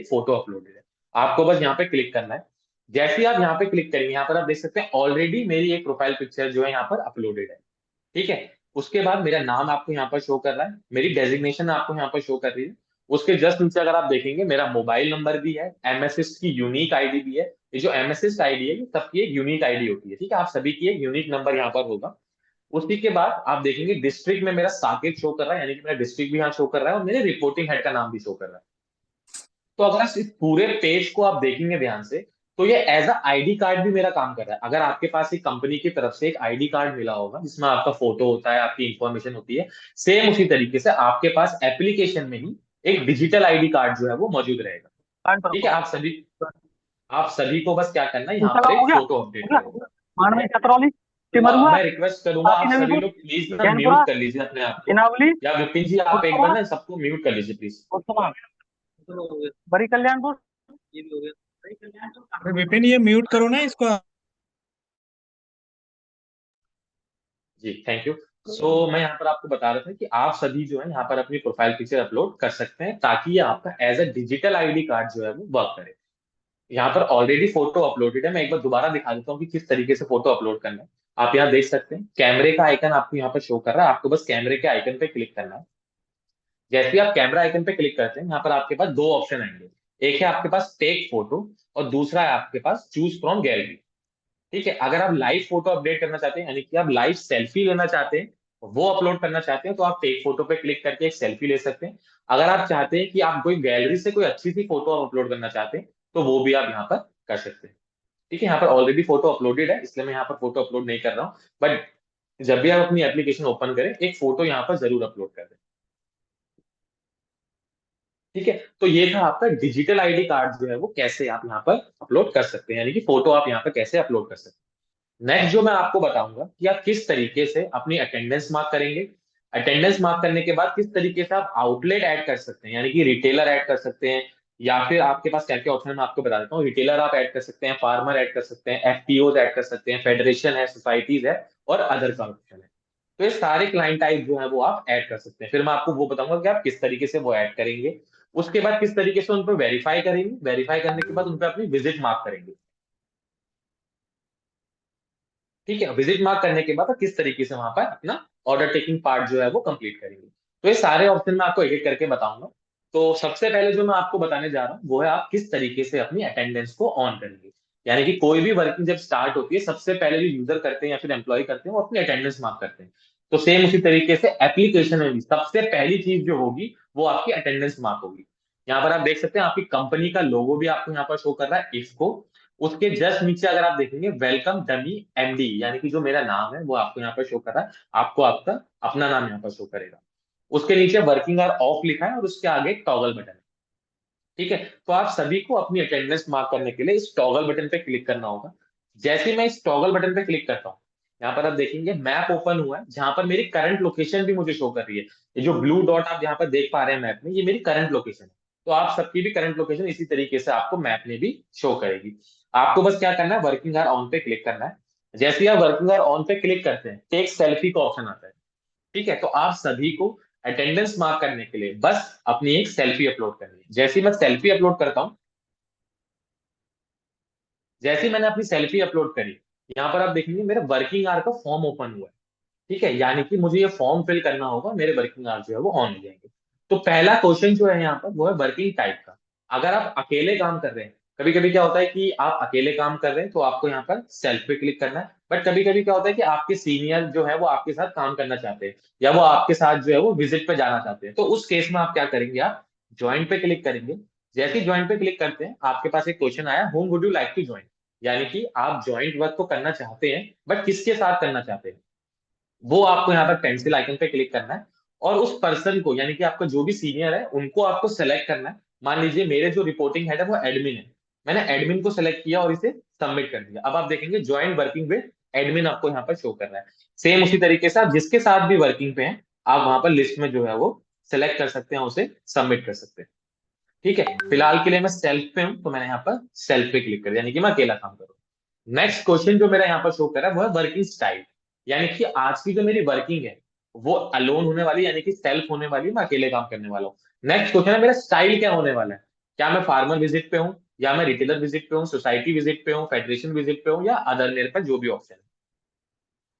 Photo uploaded है। आपको बस यहाँ पे क्लिक करना है। जैसे ही आप यहाँ पे क्लिक करेंगे, यहाँ पर आप देख सकते हैं ऑलरेडी मेरी एक प्रोफाइल पिक्चर जो है यहाँ पर अपलोडेड है। ठीक है। उसके बाद मेरा नाम आपको यहाँ पर शो कर रहा है, मेरी डेजिग्नेशन आपको यहाँ पर शो कर रही है। उसके जस्ट नीचे अगर आप देखेंगे मेरा मोबाइल नंबर भी है, एमएसएस की यूनिक आईडी भी है। ये जो एमएसएस आईडी है ये सबकी एक यूनिक आईडी होती है, ठीक है, आप सभी की एक यूनिक नंबर यहाँ पर होगा। उसी के बाद आप देखेंगे डिस्ट्रिक्ट में मेरा साकेत शो कर रहा है, यानी कि मेरा डिस्ट्रिक्ट भी यहाँ शो कर रहा है और मेरे रिपोर्टिंग हेड का नाम भी शो कर रहा है। तो अगर आप इस पूरे पेज को आप देखेंगे ध्यान से, तो ये एज अ आईडी कार्ड भी मेरा काम कर रहा है। अगर आपके पास एक कंपनी की तरफ से एक आईडी कार्ड मिला होगा जिसमें आपका फोटो होता है, आपकी इंफॉर्मेशन होती है, सेम उसी तरीके से आपके पास एप्लीकेशन में ही एक डिजिटल आईडी कार्ड जो है वो मौजूद रहेगा। ठीक है। आप सभी को बस क्या करना है, यहाँ इंस्टॉल पर हो एक गया फोटो हो अपडेट गया करनी है। मानवी छत्रौली तो सिमर हुआ मैं रिक्वेस्ट करूंगा काशी आप सभी नबीपुर लोग प्लीज ना जैनपुरा म्यूट कर लीजिए अपने आप को। इनावली या विपिन जी आप एक बार उत्तमा ना सबको म्यूट कर लीजिए प्लीज। उत्तमा बड़ी कल्याणपुर। अरे विपिन ये म्यूट करो ना इसको। जी थैंक यू। मैं यहाँ पर आपको बता रहा था कि आप सभी जो है यहाँ पर अपनी प्रोफाइल पिक्चर अपलोड कर सकते हैं ताकि ये आपका as a digital ID card जो है वो वर्क करे। यहाँ पर ऑलरेडी फोटो अपलोडेड है, मैं एक बार दोबारा दिखा देता हूँ कि किस तरीके से फोटो अपलोड करना है। आप यहाँ देख सकते हैं कैमरे का आइकन आपको यहाँ पर शो कर रहा है, आपको बस कैमरे के आइकन पे क्लिक करना है। जैसे ही आप कैमरा आइकन पे क्लिक करते हैं यहाँ पर आपके पास दो ऑप्शन आएंगे। एक है आपके पास टेक फोटो और दूसरा है आपके पास चूज फ्रॉम गैलरी। ठीक है। अगर आप लाइव फोटो अपडेट करना चाहते हैं, यानी कि आप लाइव सेल्फी लेना चाहते हैं, वो अपलोड करना चाहते हैं, तो आप टेक फोटो पे क्लिक करके एक सेल्फी ले सकते हैं। अगर आप चाहते हैं कि आप कोई गैलरी से कोई अच्छी सी फोटो अपलोड करना चाहते हैं, तो वो भी आप यहाँ पर कर सकते हैं। ठीक है। यहाँ पर ऑलरेडी फोटो अपलोडेड है इसलिए मैं यहाँ पर फोटो अपलोड नहीं कर रहा हूँ, बट जब भी आप अपनी एप्लीकेशन ओपन करें एक फोटो यहाँ पर जरूर अपलोड कर दें। ठीक है। तो ये था आपका डिजिटल आईडी कार्ड जो है वो कैसे आप यहाँ पर अपलोड कर सकते हैं, यानी कि फोटो आप यहाँ पर कैसे अपलोड कर सकते हैं। नेक्स्ट जो मैं आपको बताऊंगा कि आप किस तरीके से अपनी अटेंडेंस मार्क करेंगे। अटेंडेंस मार्क करने के बाद किस तरीके से आप आउटलेट ऐड कर सकते हैं, यानी कि रिटेलर ऐड कर सकते हैं, या फिर आपके पास क्या क्या ऑप्शन मैं आपको बता देता हूँ। रिटेलर आप ऐड कर सकते हैं, फार्मर ऐड कर सकते हैं, एफपीओ ऐड कर सकते हैं, फेडरेशन है, सोसाइटीज है और अदर का ऑप्शन है। तो ये सारे क्लाइंट टाइप जो है वो आप ऐड कर सकते हैं। फिर मैं आपको वो बताऊंगा कि आप किस तरीके से वो ऐड करेंगे। उसके बाद किस तरीके से उन पर वेरीफाई करेंगे, वेरीफाई करने के बाद उन पर अपनी विजिट मार्क करेंगे। ठीक है। विजिट मार्क करने के बाद आप किस तरीके से वहां पर अपना ऑर्डर टेकिंग पार्ट जो है वो कंप्लीट करेंगे। तो ये सारे ऑप्शन मैं आपको एक एक करके बताऊंगा। तो सबसे पहले जो मैं आपको बताने जा रहा हूँ वो है आप किस तरीके से अपनी अटेंडेंस को ऑन करेंगे। यानी कि कोई भी वर्किंग जब स्टार्ट होती है सबसे पहले जो यूजर करते हैं या फिर एम्प्लॉय करते हैं वो अपनी अटेंडेंस मार्क करते हैं। तो सेम उसी तरीके से एप्लीकेशन में भी सबसे पहली चीज जो होगी वो आपकी अटेंडेंस मार्क होगी। यहाँ पर आप देख सकते हैं आपकी कंपनी का लोगो भी आपको यहाँ पर शो कर रहा है इसको। उसके जस्ट नीचे अगर आप देखेंगे वेलकम डमी एमडी, यानी कि जो मेरा नाम है वो आपको यहाँ पर शो कर रहा है। आपको आपका अपना नाम यहाँ पर शो करेगा। उसके नीचे वर्किंग आवर ऑफ लिखा है और उसके आगे एक टॉगल बटन है। ठीक है। तो आप सभी को अपनी अटेंडेंस मार्क करने के लिए इस टॉगल बटन पे क्लिक करना होगा। जैसे ही मैं इस टॉगल बटन पे क्लिक करता हूँ, यहाँ पर आप देखेंगे मैप ओपन हुआ है जहां पर मेरी करंट लोकेशन भी मुझे शो कर रही है। ये जो ब्लू डॉट आप यहाँ पर देख पा रहे हैं मैप में, ये मेरी करंट लोकेशन है। तो आप सबकी भी करंट लोकेशन इसी तरीके से आपको मैप में भी शो करेगी। आपको बस क्या करना है, वर्किंग आवर ऑन पे क्लिक करना है। जैसे ही आप वर्किंग आवर ऑन पे क्लिक करते हैं टेक सेल्फी का ऑप्शन आता है। ठीक है। तो आप सभी को अटेंडेंस मार्क करने के लिए बस अपनी एक सेल्फी अपलोड करनी है। जैसे ही मैं सेल्फी अपलोड करता हूं, जैसे ही मैंने अपनी सेल्फी अपलोड करी, यहाँ पर आप देखेंगे मेरे वर्किंग आवर का फॉर्म ओपन हुआ है। ठीक है। यानी कि मुझे ये फॉर्म फिल करना होगा, मेरे वर्किंग आवर जो है वो ऑन हो जाएंगे। तो पहला क्वेश्चन जो है यहाँ पर वो है वर्किंग टाइप का। अगर आप अकेले काम कर रहे हैं, कभी कभी क्या होता है कि आप अकेले काम कर रहे हैं तो आपको यहाँ पर सेल्फ पे क्लिक करना है। बट कभी कभी क्या होता है कि आपके सीनियर जो है वो आपके साथ काम करना चाहते हैं या वो आपके साथ जो है वो विजिट पे जाना चाहते हैं, तो उस केस में आप क्या करेंगे, आप ज्वाइन पे क्लिक करेंगे। जैसे ही ज्वाइन पे क्लिक करते हैं आपके पास एक क्वेश्चन आया, how would you like to join, यानी कि आप ज्वाइंट वर्क को करना चाहते हैं बट किसके साथ करना चाहते हैं। वो आपको यहाँ पर पेंसिल आइकन पे क्लिक करना है और उस पर्सन को, यानी कि आपका जो भी सीनियर है उनको आपको सेलेक्ट करना है। मान लीजिए मेरे जो रिपोर्टिंग हेड है वो एडमिन है, मैंने एडमिन को सेलेक्ट किया और इसे सबमिट कर दिया। अब आप देखेंगे ज्वाइंट वर्किंग विद एडमिन आपको यहाँ पर शो कर रहा है। सेम उसी तरीके से आप जिसके साथ भी वर्किंग पे हैं आप वहां पर लिस्ट में जो है वो सेलेक्ट कर सकते हैं, उसे सबमिट कर सकते हैं। ठीक है। फिलहाल के लिए मैं सेल्फ पे हूं तो मैंने यहाँ पर सेल्फ पे क्लिक कर दिया, यानी कि मैं अकेला काम कर रहा हूँ। नेक्स्ट क्वेश्चन जो मेरा यहाँ पर शो कर रहा है वो है वर्किंग स्टाइल, यानी कि आज की जो मेरी वर्किंग है वो अलोन होने वाली, यानी कि सेल्फ होने वाली, मैं अकेले काम करने वाला हूँ। नेक्स्ट क्वेश्चन है मेरा स्टाइल क्या होने वाला है। क्या मैं फार्मर विजिट पे हूँ, या मैं रिटेलर विजिट पे हूँ, सोसाइटी विजिट पे हूँ, फेडरेशन विजिट पे हूँ, या अदर, मेरे पास जो भी ऑप्शन है।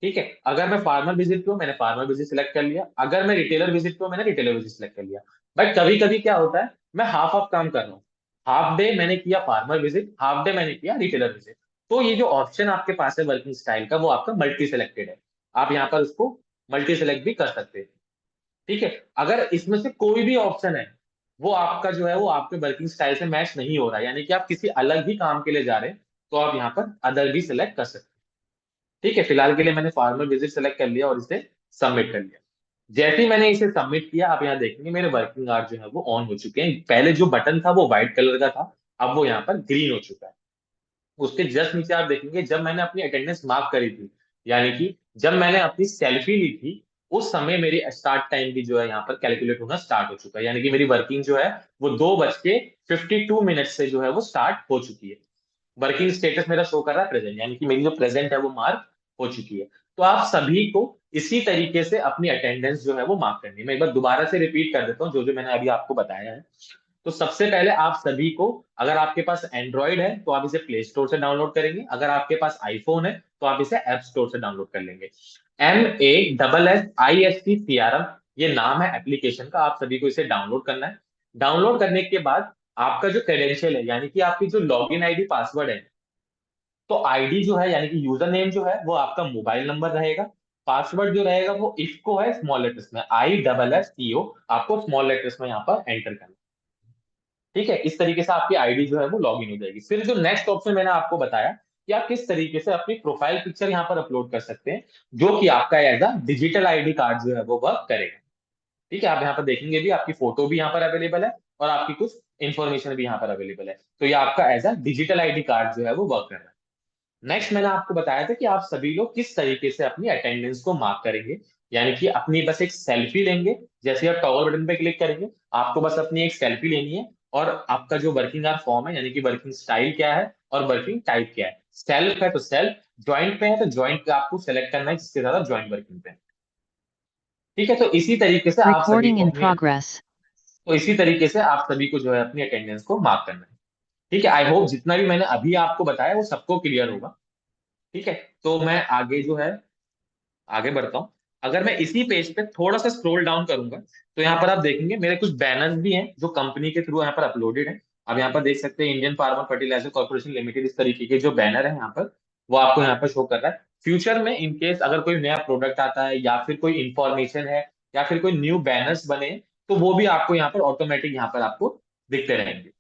ठीक है, अगर मैं फार्मर विजिट पे हूँ, मैंने फार्मर विजिट सिलेक्ट कर लिया। अगर मैं रिटेलर विजिट पे हूँ, मैंने रिटेलर विजिट सिलेक्ट कर लिया। बट कभी कभी क्या होता है, मैं हाफ ऑफ काम कर रहा हूँ। हाफ डे मैंने किया फार्मर विजिट, हाफ डे मैंने किया रिटेलर विजिट। तो ये जो ऑप्शन आपके पास है वर्किंग स्टाइल का, वो आपका मल्टी सेलेक्टेड है। आप यहाँ पर उसको मल्टी सेलेक्ट भी कर सकते हैं। ठीक है, अगर इसमें से कोई भी ऑप्शन है, वो आपका जो है वो आपके वर्किंग स्टाइल से मैच नहीं हो रहा है, यानी कि आप किसी अलग ही काम के लिए जा रहे हैं, तो आप यहाँ पर अदर भी सिलेक्ट कर सकते हैं। ठीक है, फिलहाल के लिए मैंने फार्मर विजिट सेलेक्ट कर लिया और इसे सबमिट कर लिया। जैसे ही मैंने इसे सबमिट किया, आप यहाँ देखेंगे मेरे वर्किंग आवर्स जो है वो ऑन हो चुके हैं। पहले जो बटन था वो व्हाइट कलर का था, अब वो यहाँ पर ग्रीन हो चुका है। उसके जस्ट नीचे आप देखेंगे, जब मैंने अपनी अटेंडेंस मार्क करी थी, यानी कि जब मैंने अपनी सेल्फी ली थी, उस समय मेरी स्टार्ट टाइम भी जो है यहाँ पर कैलकुलेट होना स्टार्ट हो चुका है। यानी कि मेरी वर्किंग जो है वो 2:52 से जो है वो स्टार्ट हो चुकी है। वर्किंग स्टेटस मेरा शो कर रहा है प्रेजेंट, यानी कि मेरी जो प्रेजेंट है वो मार्क हो चुकी है। तो आप सभी को इसी तरीके से अपनी अटेंडेंस जो है वो मार्क करनी है। मैं एक बार दोबारा से रिपीट कर देता हूँ जो जो मैंने अभी आपको बताया है। तो सबसे पहले आप सभी को, अगर आपके पास एंड्रॉइड है तो आप इसे प्ले स्टोर से डाउनलोड करेंगे, अगर आपके पास आईफोन है तो आप इसे ऐप स्टोर से डाउनलोड कर लेंगे। MASSISTCRM, ये नाम है एप्लीकेशन का, आप सभी को इसे डाउनलोड करना है। डाउनलोड करने के बाद आपका जो क्रेडेंशियल है, यानी कि आपकी जो लॉगिन आईडी पासवर्ड है, तो आईडी जो है यानी कि यूजर नेम जो है वो आपका मोबाइल नंबर रहेगा। पासवर्ड जो रहेगा वो इफको है, स्मॉल लेटर्स में ISSEO, आपको स्मॉल लेटर्स में यहाँ पर एंटर करना है। ठीक है, इस तरीके से आपकी आईडी जो है वो लॉगिन हो जाएगी। फिर जो नेक्स्ट ऑप्शन मैंने आपको बताया कि आप किस तरीके से अपनी प्रोफाइल पिक्चर यहाँ पर अपलोड कर सकते हैं, जो कि आपका as a digital ID card जो है वो वर्क करेगा। ठीक है, आप यहाँ पर देखेंगे भी आपकी फोटो भी यहाँ पर अवेलेबल है, और आपकी कुछ इंफॉर्मेशन भी यहाँ पर अवेलेबल है। तो ये आपका as a digital ID card जो है वो वर्क कर रहा है। नेक्स्ट मैंने आपको बताया था कि आप सभी लोग किस तरीके से अपनी अटेंडेंस को मार्क करेंगे, यानी कि अपनी बस एक सेल्फी लेंगे। जैसे आप टॉगल बटन पे क्लिक करेंगे, आपको बस अपनी एक सेल्फी लेनी है, और आपका जो वर्किंग आवर फॉर्म है, यानी कि वर्किंग स्टाइल क्या है और वर्किंग टाइप क्या है। सेल्फ है तो सेल्फ, ज्वाइंट पे है तो ज्वाइंट पे आपको सेलेक्ट करना है, जिसके ज्यादा ज्वाइंट वर्किंग पे है। ठीक है, तो इसी तरीके से आप सभी Recording को in अपनी, progress. तो इसी तरीके से आप सभी को जो है अपनी अटेंडेंस को मार्क करना है। ठीक है, आई होप जितना भी मैंने अभी आपको बताया वो सबको क्लियर होगा। ठीक है, तो मैं आगे जो है आगे बढ़ता हूँ। अगर मैं इसी पेज पे थोड़ा सा स्क्रॉल डाउन करूंगा, तो यहाँ पर आप देखेंगे मेरे कुछ बैनर्स भी हैं जो कंपनी के थ्रू यहाँ पर अपलोडेड है। आप यहाँ पर देख सकते हैं Indian farmer fertiliser corporation limited, इस तरीके के जो बैनर है यहाँ पर, वो आपको यहाँ पर शो कर रहा है। फ्यूचर में इन केस अगर कोई नया प्रोडक्ट आता है, या फिर कोई इंफॉर्मेशन है, या फिर कोई न्यू बैनर्स बने, तो वो भी आपको यहाँ पर ऑटोमेटिक यहाँ पर आपको दिखते रहेंगे।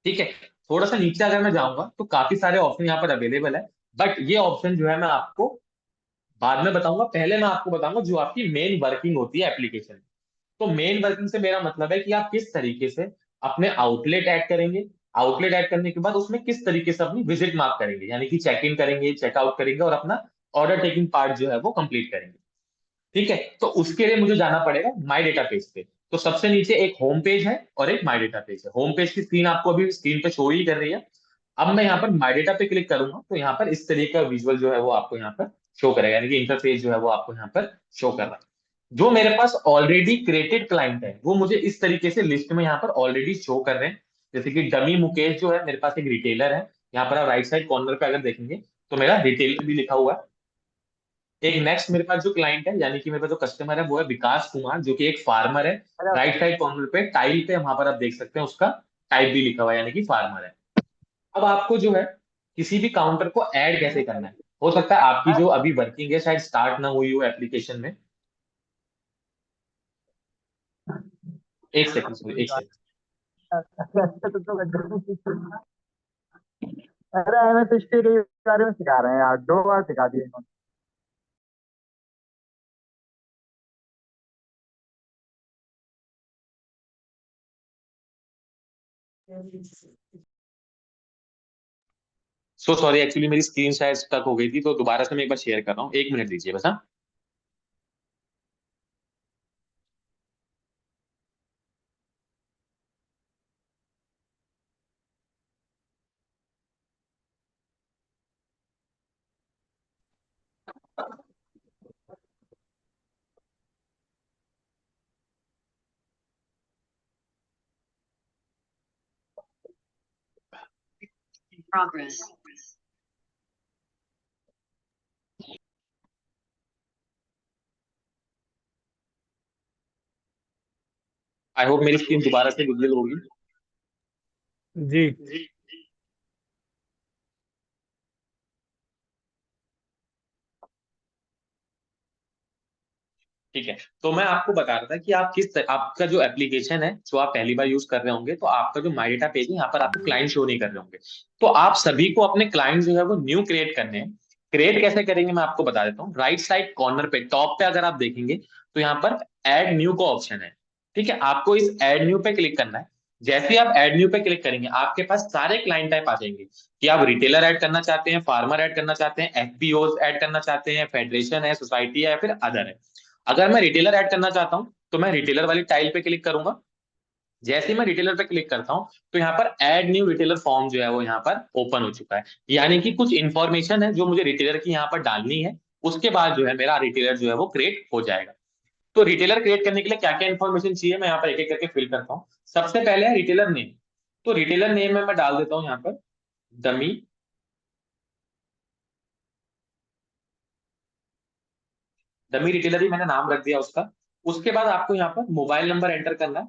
ठीक है, थोड़ा सा नीचे अगर मैं जाऊंगा तो काफी सारे ऑप्शन यहाँ पर अवेलेबल है। बट ये ऑप्शन जो है मैं आपको बाद में बताऊंगा। पहले मैं आपको बताऊंगा जो आपकी मेन वर्किंग होती है एप्लीकेशन। तो मेन वर्किंग से मेरा मतलब है कि आप किस तरीके से अपने आउटलेट ऐड करेंगे। आउटलेट ऐड करने के बाद उसमें किस तरीके से अपनी विजिट मार्क करेंगे, यानी कि चेक इन करेंगे, चेकआउट करेंगे, और अपना ऑर्डर टेकिंग पार्ट जो है वो कंप्लीट करेंगे। ठीक है, तो उसके लिए मुझे जाना पड़ेगा माई डेटा पेज पे। तो सबसे नीचे एक होम पेज है और एक माई डेटा पेज है। होम पेज की स्क्रीन आपको अभी स्क्रीन पे शो ही कर रही है। अब मैं यहाँ पर माई डेटा पे क्लिक करूंगा तो यहाँ पर इस तरीके का विजुअल जो है वो आपको यहाँ पर शो करेगा, यानी कि इंटरफेस जो है वो आपको यहाँ पर शो कर रहा है। जो मेरे पास ऑलरेडी क्रिएटेड क्लाइंट है वो मुझे इस तरीके से लिस्ट में यहाँ पर ऑलरेडी शो कर रहे हैं। जैसे कि डमी मुकेश जो है मेरे पास एक रिटेलर है। यहाँ पर आप राइट साइड कॉर्नर पे अगर देखेंगे तो मेरा रिटेलर भी लिखा हुआ है। एक नेक्स्ट मेरे पास जो क्लाइंट है, यानी कि मेरे पास जो कस्टमर है, वो है विकास कुमार, जो कि एक फार्मर है। राइट साइड कॉर्नर पे टाइल पे वहां पर आप देख सकते हैं उसका टाइप भी लिखा हुआ है, यानी कि फार्मर है। अब आपको जो है किसी भी काउंटर को ऐड कैसे करना है। हो सकता है आपकी जो अभी वर्किंग है शायद स्टार्ट ना हुई हो एप्लीकेशन में। एक सेकंड, सॉरी, एक सेकंड। अरे हमें तो इसके बारे में सिखा रहे हैं यार, 2 बार सिखा दिए इन्होंने। सो सॉरी, एक्चुअली मेरी स्क्रीन शायद स्टक हो गई थी, तो दोबारा से मैं एक बार शेयर कर रहा हूँ। 1 मिनट दीजिए बस, हाँ। progress. आई होप मेरी स्क्रीन दोबारा से विजिबल होगी। जी। ठीक है, तो मैं आपको बता रहा था कि आप आपका जो एप्लीकेशन है जो आप पहली बार यूज कर रहे होंगे, तो आपका जो माई डेटा पेज है यहाँ पर आपको क्लाइंट शो नहीं कर रहे होंगे। तो आप सभी को अपने क्लाइंट जो है वो न्यू क्रिएट करने हैं। क्रिएट कैसे करेंगे मैं आपको बता देता हूँ। राइट साइड कॉर्नर पे टॉप पे अगर आप देखेंगे तो यहाँ पर एड न्यू का ऑप्शन है। ठीक है, आपको इस एड न्यू पे क्लिक करना है। जैसे ही आप एड न्यू पे क्लिक करेंगे आपके पास सारे क्लाइंट टाइप आ जाएंगे कि आप रिटेलर ऐड करना चाहते हैं, फार्मर ऐड करना चाहते हैं, एफपीओ ऐड करना चाहते हैं, फेडरेशन है, सोसाइटी है, या फिर अदर है। अगर मैं रिटेलर ऐड करना चाहता हूं तो मैं रिटेलर वाली टाइल पे क्लिक करूंगा। जैसे ही मैं रिटेलर पे क्लिक करता हूं तो यहाँ पर ऐड न्यू रिटेलर फॉर्म जो है वो यहाँ पर ओपन हो चुका है। यानी कि कुछ इंफॉर्मेशन है जो मुझे रिटेलर की यहाँ पर डालनी है, उसके बाद जो है मेरा रिटेलर जो है वो क्रिएट हो जाएगा। तो रिटेलर क्रिएट करने के लिए क्या क्या इन्फॉर्मेशन चाहिए मैं यहाँ पर एक एक करके फिल करता हूँ। सबसे पहले है रिटेलर नेम। तो रिटेलर नेम में मैं डाल देता हूँ यहाँ पर डमी डमी रिटेलर ही मैंने नाम रख दिया उसका। उसके बाद आपको यहाँ पर मोबाइल नंबर एंटर करना है।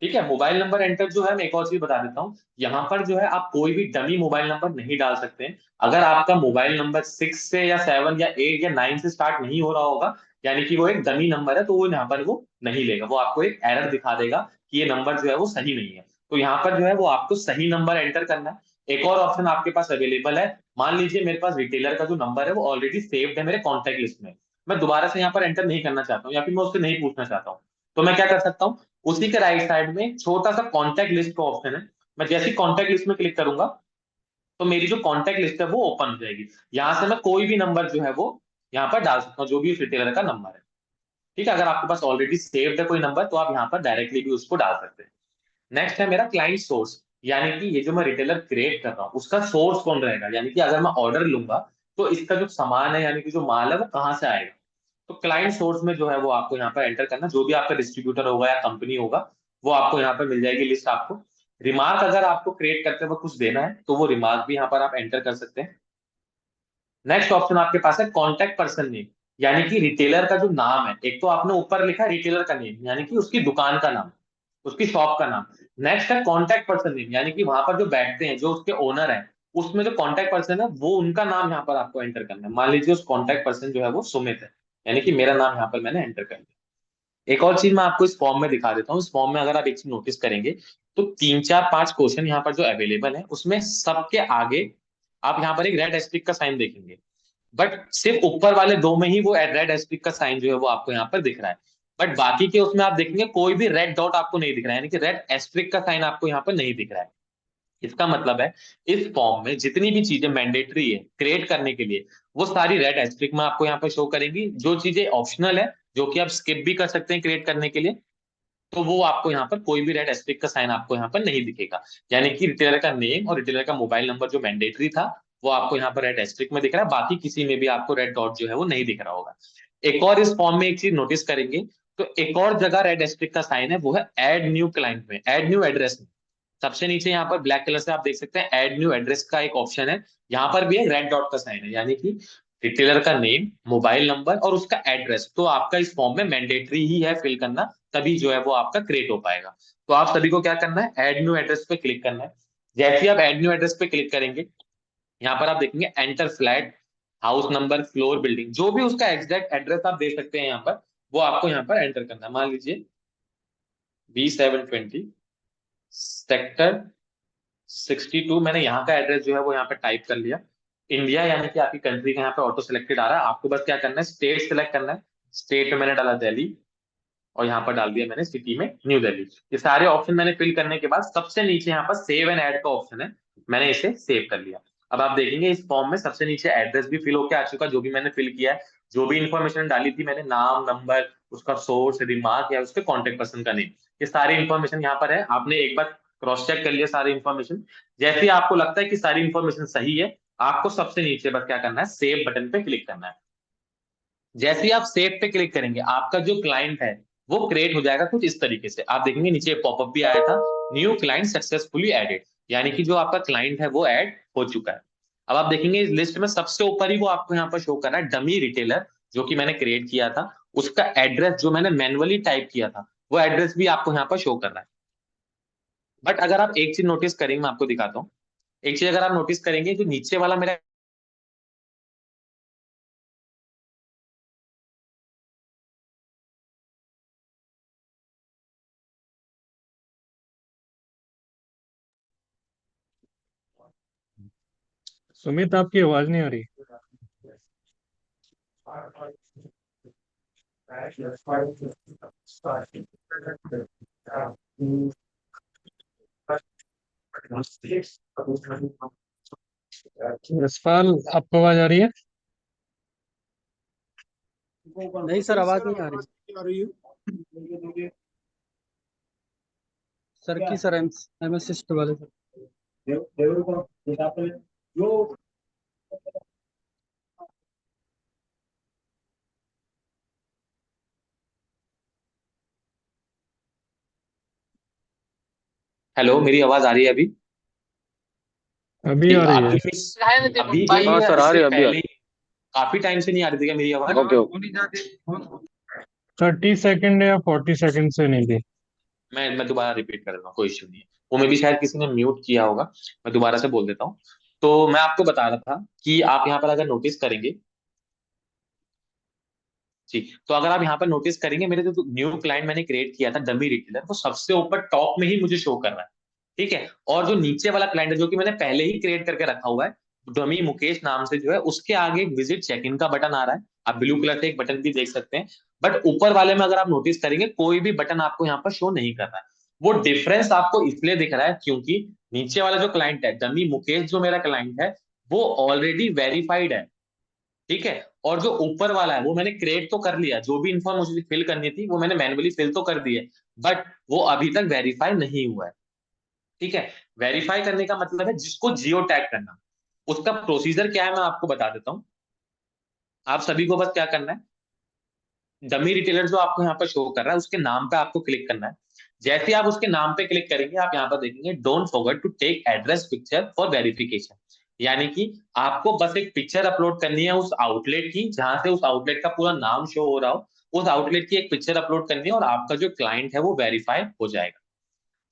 ठीक है, मोबाइल नंबर एंटर जो है मैं एक और चीज बता देता हूँ, यहाँ पर जो है आप कोई भी डमी मोबाइल नंबर नहीं डाल सकते हैं। अगर आपका मोबाइल नंबर 6 से या 7 या 8 या 9 से स्टार्ट नहीं हो रहा होगा, यानी कि वो एक डमी नंबर है, तो वो यहाँ पर वो नहीं लेगा, वो आपको एक एरर दिखा देगा कि ये नंबर जो है वो सही नहीं है। तो यहाँ पर जो है वो आपको सही नंबर एंटर करना है। एक और ऑप्शन आपके पास अवेलेबल है। मान लीजिए मेरे पास रिटेलर का जो नंबर है वो ऑलरेडी सेव्ड है मेरे कॉन्टेक्ट लिस्ट में, मैं दोबारा से यहाँ पर एंटर नहीं करना चाहता हूँ या फिर मैं उससे नहीं पूछना चाहता हूँ, तो मैं क्या कर सकता हूँ, उसी के राइट साइड में एक छोटा सा कॉन्टैक्ट लिस्ट का ऑप्शन है। मैं जैसे ही कॉन्टैक्ट लिस्ट में क्लिक करूंगा तो मेरी जो कॉन्टैक्ट लिस्ट है वो ओपन हो जाएगी। यहां से मैं कोई भी नंबर जो है वो यहाँ पर डाल सकता हूँ, जो भी उस रिटेलर का नंबर है। ठीक है, अगर आपके पास ऑलरेडी सेव्ड है कोई नंबर तो आप यहाँ पर डायरेक्टली भी उसको डाल सकते हैं। नेक्स्ट है मेरा क्लाइंट सोर्स, यानी कि ये जो मैं रिटेलर क्रिएट कर रहा हूँ उसका सोर्स कौन रहेगा, यानी कि अगर मैं ऑर्डर लूंगा तो इसका जो सामान है यानी कि जो माल है वो कहाँ से आएगा। तो क्लाइंट सोर्स में जो है वो आपको यहाँ पर एंटर करना, जो भी आपका डिस्ट्रीब्यूटर होगा या कंपनी होगा वो आपको यहाँ पर मिल जाएगी लिस्ट आपको। रिमार्क अगर आपको क्रिएट करते वक्त कुछ देना है तो वो रिमार्क भी यहाँ पर आप एंटर कर सकते हैं। नेक्स्ट ऑप्शन आपके पास है कॉन्टैक्ट पर्सन नेम, यानी कि रिटेलर का जो नाम है, एक तो आपने ऊपर लिखा है रिटेलर का नेम यानी कि उसकी दुकान का नाम, उसकी शॉप का नाम। नेक्स्ट है कॉन्टैक्ट पर्सन नेम, यानी कि वहां पर जो बैठते हैं जो उसके ओनर है, उसमें जो कॉन्टैक्ट पर्सन है वो उनका नाम यहाँ पर आपको एंटर करना है। मान लीजिए उस कॉन्टैक्ट पर्सन जो है वो सुमित है, यानी कि मेरा नाम यहाँ पर मैंने एंटर कर दिया। एक और चीज मैं आपको इस फॉर्म में दिखा देता हूँ। इस फॉर्म में अगर आप एक चीज नोटिस करेंगे तो 3 4 5 क्वेश्चन यहाँ पर जो अवेलेबल है उसमें सबके आगे आप यहाँ पर एक रेड एस्ट्रिक का साइन देखेंगे, बट सिर्फ ऊपर वाले दो में ही वो रेड एस्ट्रिक का साइन जो है वो आपको यहाँ पर दिख रहा है। बट बाकी के उसमें आप देखेंगे कोई भी रेड डॉट आपको नहीं दिख रहा है, यानी कि रेड एस्ट्रिक का साइन आपको यहाँ पर नहीं दिख रहा है। इसका मतलब है इस फॉर्म में जितनी भी चीजें मैंडेटरी है क्रिएट करने के लिए वो सारी रेड एस्ट्रिक में आपको यहाँ पर शो करेंगी। जो चीजें ऑप्शनल है जो कि आप स्किप भी कर सकते हैं क्रिएट करने के लिए, तो वो आपको यहाँ पर कोई भी रेड एस्ट्रिक का साइन आपको यहाँ पर नहीं दिखेगा। यानी कि रिटेलर का नेम और रिटेलर का मोबाइल नंबर जो मैंडेटरी था वो आपको यहाँ पर रेड एस्ट्रिक में दिख रहा है, बाकी किसी में भी आपको रेड डॉट जो है वो नहीं दिख रहा होगा। एक और इस फॉर्म में एक चीज नोटिस करेंगे तो एक और जगह रेड एस्ट्रिक का साइन है, वो है एड न्यू क्लाइंट में, एड न्यू एड्रेस में। सबसे नीचे यहाँ पर ब्लैक कलर से आप देख सकते हैं ऐड न्यू एड्रेस का एक ऑप्शन है, यहाँ पर भी एक रेड डॉट का साइन है, यानी कि रिटेलर का नेम, मोबाइल नंबर और उसका एड्रेस तो आपका इस फॉर्म में मैंडेटरी ही है फिल करना, तभी जो है वो आपका क्रिएट हो पाएगा। तो आप सभी को क्या करना है, ऐड न्यू एड्रेस पे क्लिक करना है। जैसे ही आप ऐड न्यू एड्रेस पे क्लिक करेंगे यहाँ पर आप देखेंगे enter flat, house number, floor, building, जो भी उसका एग्जैक्ट एड्रेस आप दे सकते हैं यहाँ पर वो आपको यहाँ पर एंटर करना है। मान लीजिए B720 सेक्टर 62, मैंने यहाँ का एड्रेस जो है वो यहाँ पे टाइप कर लिया। इंडिया यानी कि आपकी कंट्री का यहाँ पे ऑटो सिलेक्टेड आ रहा है, आपको बस क्या करना है स्टेट सिलेक्ट करना है। स्टेट में मैंने डाला दिल्ली और यहाँ पर डाल दिया मैंने सिटी में न्यू दिल्ली। ये सारे ऑप्शन मैंने फिल करने के बाद सबसे नीचे यहाँ पर सेव एंड ऐड का ऑप्शन है, मैंने इसे सेव कर लिया। अब आप देखेंगे इस फॉर्म में सबसे नीचे एड्रेस भी फिल होकर आ चुका, जो भी मैंने फिल किया है, जो भी इन्फॉर्मेशन डाली थी मैंने, नाम, नंबर, उसका सोर्स, रिमार्क या उसके कॉन्टेक्ट पर्सन का नेम, ये सारी इन्फॉर्मेशन यहाँ पर है। आपने एक बार क्रॉस चेक कर लिया सारी इन्फॉर्मेशन। जैसे ही आपको लगता है कि सारी इन्फॉर्मेशन सही है, आपको सबसे नीचे बस क्या करना है, सेव बटन पे क्लिक करना है। जैसे ही आप सेव पे क्लिक करेंगे आपका जो क्लाइंट है वो क्रिएट हो जाएगा कुछ इस तरीके से। आप देखेंगे नीचे पॉपअप भी आया था, न्यू क्लाइंट सक्सेसफुली एडेड। यानी कि जो आपका क्लाइंट है वो ऐड हो चुका है। अब आप देखेंगे इस लिस्ट में सबसे ऊपर ही वो आपको यहाँ पर शो कर रहा है डमी रिटेलर, जो कि मैंने क्रिएट किया था। उसका एड्रेस जो मैंने मैन्युअली टाइप किया था, वो एड्रेस भी आपको यहाँ पर शो कर रहा है। बट अगर आप एक चीज नोटिस करेंगे, मैं आपको दिखाता हूँ। एक चीज अगर आप नोटिस करेंगे, जो नीचे वाला मेरा, सुमित, आपकी आवाज नहीं आ रही। यशपाल, आपको आवाज आ रही है? नहीं सर, आवाज नहीं आ रही। सर की सर एम एस सिस्ट वाले सर। हेलो, मेरी आवाज आ रही है अभी? अभी आ रही है। आपकी अभी गई हाँ या सर, आ इससे रही है अभी। पहले ही? काफी टाइम से नहीं आ रही थी क्या मेरी आवाज? Okay okay. 30 सेकंड या 40 सेकंड से नहीं थी। मैं दोबारा रिपीट कर देता हूँ, कोई इश्यू नहीं है। वो मे भी शायद किसी ने म्यूट किया होगा। मैं दोबारा से बोल देता हूँ। तो मैं आपको बता रहा था कि आप यहाँ पर अगर नोटिस करेंगे, जी, तो अगर आप यहाँ पर नोटिस करेंगे, मेरे जो न्यू क्लाइंट मैंने क्रिएट किया था डमी रिटेलर, वो सबसे ऊपर टॉप में ही मुझे शो कर रहा है। ठीक है। और जो नीचे वाला क्लाइंट है, जो कि मैंने पहले ही क्रिएट करके रखा हुआ है, डमी मुकेश नाम से जो है, उसके आगे एक विजिट चेक इन का बटन आ रहा है। आप ब्लू कलर से एक बटन भी देख सकते हैं। बट ऊपर वाले में अगर आप नोटिस करेंगे, कोई भी बटन आपको यहाँ पर शो नहीं कर रहा है। वो डिफरेंस आपको इसलिए दिख रहा है क्योंकि नीचे वाला जो क्लाइंट है डमी मुकेश, जो मेरा क्लाइंट है, वो ऑलरेडी वेरीफाइड है। ठीक है। और जो ऊपर वाला है वो मैंने क्रिएट तो कर लिया, जो भी इन्फॉर्म मुझे फिल करनी थी वो मैंने मैन्युअली फिल तो कर दी है। बट वो अभी तक वेरीफाई नहीं हुआ है। ठीक है। वेरीफाई करने का मतलब है जिसको जियो टैग करना। उसका प्रोसीजर क्या है मैं आपको बता देता हूँ। आप सभी को बस क्या करना है, डमी रिटेलर जो आपको यहाँ पर शो कर रहा है, उसके नाम पे आपको क्लिक करना है। जैसे ही आप उसके नाम पे क्लिक करेंगे, आप यहाँ पर देखेंगे don't forget to take address picture for verification. यानी कि आपको बस एक पिक्चर अपलोड करनी है उस आउटलेट की, जहां से उस आउटलेट का पूरा नाम शो हो रहा हो। उस आउटलेट की एक पिक्चर अपलोड करनी है और आपका जो क्लाइंट है वो वेरीफाई हो जाएगा।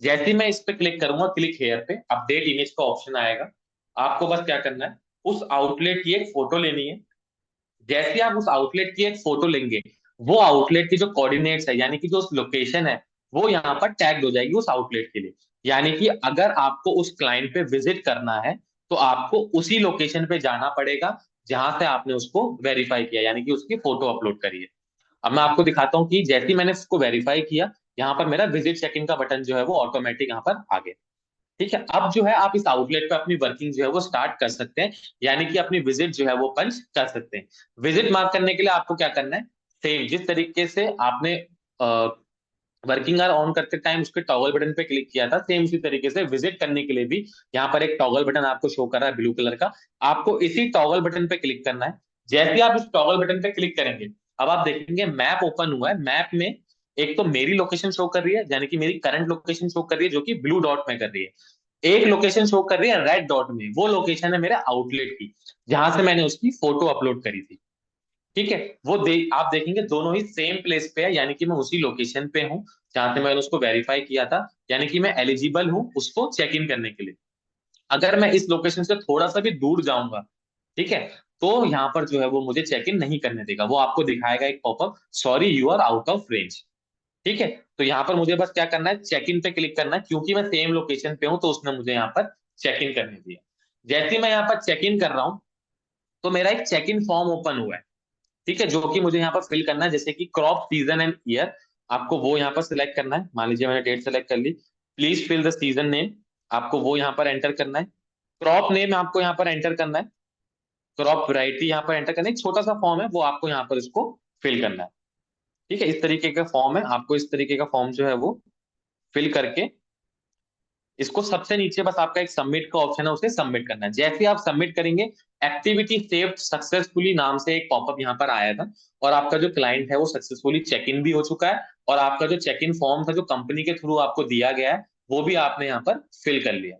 जैसे ही मैं इस पे क्लिक करूंगा, क्लिक हेयर पे अपडेट इमेज का ऑप्शन आएगा। आपको बस क्या करना है, उस आउटलेट की एक फोटो लेनी है। जैसे ही आप उस आउटलेट की एक फोटो लेंगे, वो आउटलेट की जो कोऑर्डिनेट्स है, यानी कि जो लोकेशन है, वो यहाँ पर टैग हो जाएगी उस आउटलेट के लिए। यानी कि अगर आपको उस क्लाइंट पे विजिट करना है, तो आपको उसी लोकेशन पे जाना पड़ेगा जहां से आपने उसको वेरीफाई किया, यानी कि उसकी फोटो अपलोड करी है। अब मैं आपको दिखाता हूँ कि जैसे ही मैंने उसको वेरीफाई किया, यहाँ पर मेरा विजिट चेक इन का बटन जो है वो ऑटोमेटिक यहाँ पर आ गया। ठीक है। अब जो है आप इस आउटलेट पे अपनी वर्किंग जो है वो स्टार्ट कर सकते हैं, यानी कि अपनी विजिट जो है वो पंच कर सकते हैं। विजिट मार्क करने के लिए आपको क्या करना है, सेम जिस तरीके से आपने वर्किंग आवर ऑन करते टाइम उसके टॉगल बटन पे क्लिक किया था, सेम इसी तरीके से विजिट करने के लिए भी यहाँ पर एक टॉगल बटन आपको शो कर रहा है ब्लू कलर का। आपको इसी टॉगल बटन पे क्लिक करना है। जैसे ही आप इस टॉगल बटन पे क्लिक करेंगे, अब आप देखेंगे मैप ओपन हुआ है। मैप में एक तो मेरी लोकेशन शो कर रही है, यानी कि मेरी करंट लोकेशन शो कर रही है, जो कि ब्लू डॉट में कर रही है। एक लोकेशन शो कर रही है रेड डॉट में, वो लोकेशन है मेरे आउटलेट की, जहां से मैंने उसकी फोटो अपलोड करी थी। ठीक है। आप देखेंगे दोनों ही सेम प्लेस पे है, यानी कि मैं उसी लोकेशन पे हूँ जहां से मैंने उसको वेरीफाई किया था। यानी कि मैं एलिजिबल हूँ उसको चेक इन करने के लिए। अगर मैं इस लोकेशन से थोड़ा सा भी दूर जाऊंगा, ठीक है, तो यहाँ पर जो है वो मुझे चेक इन नहीं करने देगा। वो आपको दिखाएगा एक popup, sorry you are out of range. ठीक है। तो यहाँ पर मुझे बस क्या करना है, चेक इन पे क्लिक करना है, क्योंकि मैं सेम लोकेशन पे हूँ तो उसने मुझे यहाँ पर चेक इन करने दिया। जैसे ही मैं यहाँ पर चेक इन कर रहा हूँ, तो मेरा एक चेक इन फॉर्म ओपन हुआ है। ठीक है। जो कि मुझे यहाँ पर फिल करना है, जैसे कि क्रॉप सीजन एंड ईयर, आपको वो यहाँ पर सिलेक्ट करना है। मान लीजिए मैंने डेट सेलेक्ट कर ली। Please fill the season name, आपको वो यहाँ पर एंटर करना है। क्रॉप नेम आपको यहाँ पर एंटर करना है। क्रॉप वैरायटी यहाँ पर एंटर करना है। एक छोटा सा फॉर्म है, वो आपको यहाँ पर इसको फिल करना है। ठीक है। इस तरीके का फॉर्म है, आपको इस तरीके का फॉर्म जो है वो फिल करके इसको सबसे नीचे बस आपका एक सबमिट का ऑप्शन है, उसे सबमिट करना है। जैसे ही आप सबमिट करेंगे, एक्टिविटी सेव्ड सक्सेसफुली नाम से एक पॉपअप यहाँ पर आया था, और आपका जो क्लाइंट है वो सक्सेसफुली चेक इन भी हो चुका है। और आपका जो चेक इन फॉर्म था जो कंपनी के थ्रू आपको दिया गया है, वो भी आपने यहाँ पर फिल कर लिया।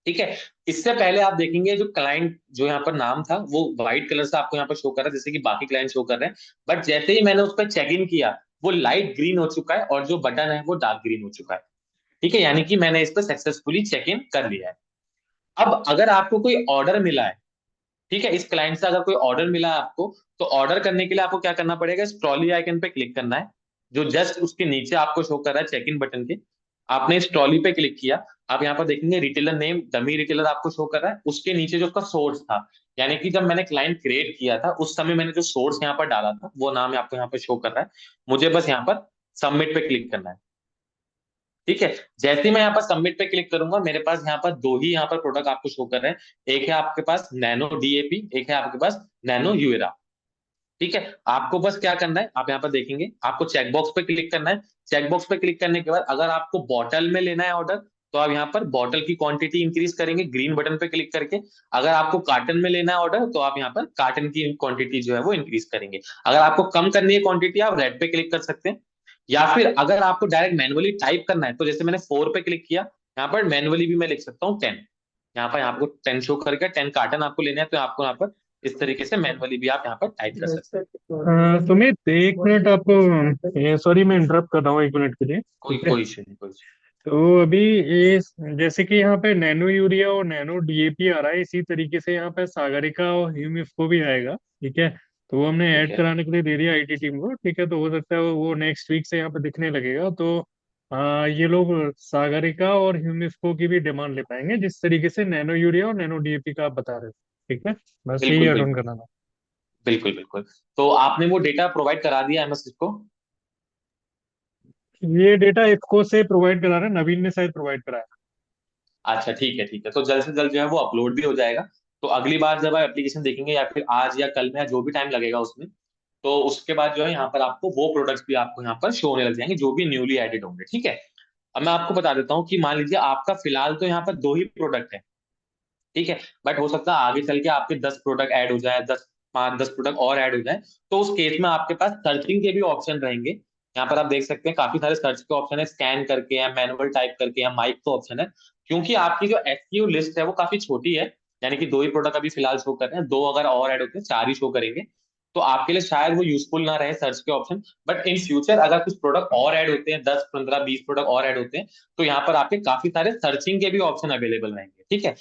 ठीक है। इससे पहले आप देखेंगे जो क्लाइंट जो यहाँ पर नाम था वो व्हाइट कलर से आपको यहाँ पर शो कर रहा है, जैसे कि बाकी क्लाइंट शो कर रहे हैं। बट जैसे ही मैंने उस पर चेक इन किया, वो लाइट ग्रीन हो चुका है और जो बटन है वो डार्क ग्रीन हो चुका है। ठीक है, यानी कि मैंने इस पर सक्सेसफुली चेक इन कर लिया है। अब अगर आपको कोई ऑर्डर मिला है, ठीक है, इस क्लाइंट से अगर कोई ऑर्डर मिला है आपको, तो ऑर्डर करने के लिए आपको क्या करना पड़ेगा, इस ट्रॉली आइकन पे क्लिक करना है, जो जस्ट उसके नीचे आपको शो कर रहा है चेक इन बटन के। आपने इस ट्रॉली पे क्लिक किया, आप यहाँ पर देखेंगे रिटेलर नेम डमी रिटेलर आपको शो कर रहा है, उसके नीचे जो उसका सोर्स था, यानी कि जब मैंने क्लाइंट क्रिएट किया था उस समय मैंने जो सोर्स यहाँ पर डाला था वो नाम आपको यहाँ पर शो कर रहा है। मुझे बस यहाँ पर सबमिट पे क्लिक करना है। ठीक है, जैसे ही मैं यहाँ पर सबमिट पे क्लिक करूंगा, मेरे पास यहाँ पर दो ही यहाँ पर प्रोडक्ट आपको शो कर रहे हैं। एक है आपके पास नैनो डीएपी, एक है आपके पास नैनो यूएरा। ठीक है, आपको बस क्या करना है, आप यहाँ पर देखेंगे आपको चेकबॉक्स पे क्लिक करना है। चेकबॉक्स पे क्लिक करने के बाद अगर आपको बॉटल में लेना है ऑर्डर, तो आप यहाँ पर बॉटल की क्वांटिटी इंक्रीज करेंगे ग्रीन बटन पे क्लिक करके। अगर आपको कार्टन में लेना है ऑर्डर, तो आप यहाँ पर कार्टन की क्वांटिटी जो है वो इंक्रीज करेंगे। अगर आपको कम करनी है क्वांटिटी, आप रेड पे क्लिक कर सकते हैं। या फिर अगर आपको डायरेक्ट मैनुअली टाइप करना है, तो जैसे मैंने 4 पे क्लिक किया, यहाँ पर मैनुअली भी मैं लिख सकता हूँ 10। यहाँ पर आपको 10 शो करके 10 कार्टन आपको लेना है, तो आपको यहाँ पर इस तरीके से मैनुअली भी आप यहाँ पर टाइप कर सकते हैं। सुमित, एक मिनट आपको, सॉरी मैं इंटरप्ट कर रहा हूँ 1 मिनट के लिए, कोई ठीक है। कोई इशू नहीं, कोई issue तो अभी ये जैसे कि यहाँ पे नैनो यूरिया और नैनो डीएपी आ रहा है, इसी तरीके से यहाँ पे सागरिका और ह्यूमिफ्को भी आएगा, ठीक है। तो वो हमने नहीं। ठीक ऐड है, कराने के लिए दे दिया आईटी टीम को, ठीक है। तो हो सकता है वो नेक्स्ट वीक से यहाँ पे दिखने लगेगा। तो ये लोग सागरिका और ह्यूमिफ्को की भी डिमांड ले पाएंगे, जिस तरीके से नैनो यूरिया और नैनो डीएपी का आप बता रहे थे, ठीक है। बस यही बिल्कुल एड ऑन बिल्कुल, करना था। बिल्कुल बिल्कुल। तो आपने वो डेटा प्रोवाइड करा दिया एमएस को? ये डेटा इफको से प्रोवाइड करा रहे हैं, नवीन ने शायद प्रोवाइड कराया। अच्छा ठीक है, ठीक है, तो जल्द से जल्द जो है वो अपलोड भी हो जाएगा। तो अगली बार जब आप एप्लीकेशन देखेंगे, या फिर आज या कल में, या जो भी टाइम लगेगा उसमें, तो उसके बाद जो है यहाँ पर आपको वो प्रोडक्ट्स भी आपको यहाँ पर शो होने लग जाएंगे जो भी न्यूली एडेड होंगे। ठीक है, अब मैं आपको बता देता हूँ कि मान लीजिए आपका फिलहाल तो यहाँ पर दो ही प्रोडक्ट है, ठीक है। बट हो सकता है आगे चल के आपके 10 प्रोडक्ट ऐड हो जाए, 10 प्रोडक्ट और ऐड हो जाए। तो उस केस में आपके पास सर्चिंग के भी ऑप्शन रहेंगे। यहाँ पर आप देख सकते हैं काफी सारे सर्च के ऑप्शन है, स्कैन करके या मैनुअल टाइप करके या माइक का ऑप्शन है। क्योंकि आपकी जो एसक्यू लिस्ट है वो काफी छोटी है, यानी कि दो ही प्रोडक्ट अभी फिलहाल शो कर रहे हैं, दो अगर और ऐड होते हैं 4 ही शो करेंगे। तो आपके लिए शायद वो यूजफुल ना रहे सर्च के ऑप्शन। बट इन फ्यूचर अगर कुछ प्रोडक्ट और ऐड होते हैं, 10 15 20 प्रोडक्ट और ऐड होते हैं, तो यहाँ पर आपके काफी सारे सर्चिंग के भी ऑप्शन अवेलेबल रहेंगे। ठीक है,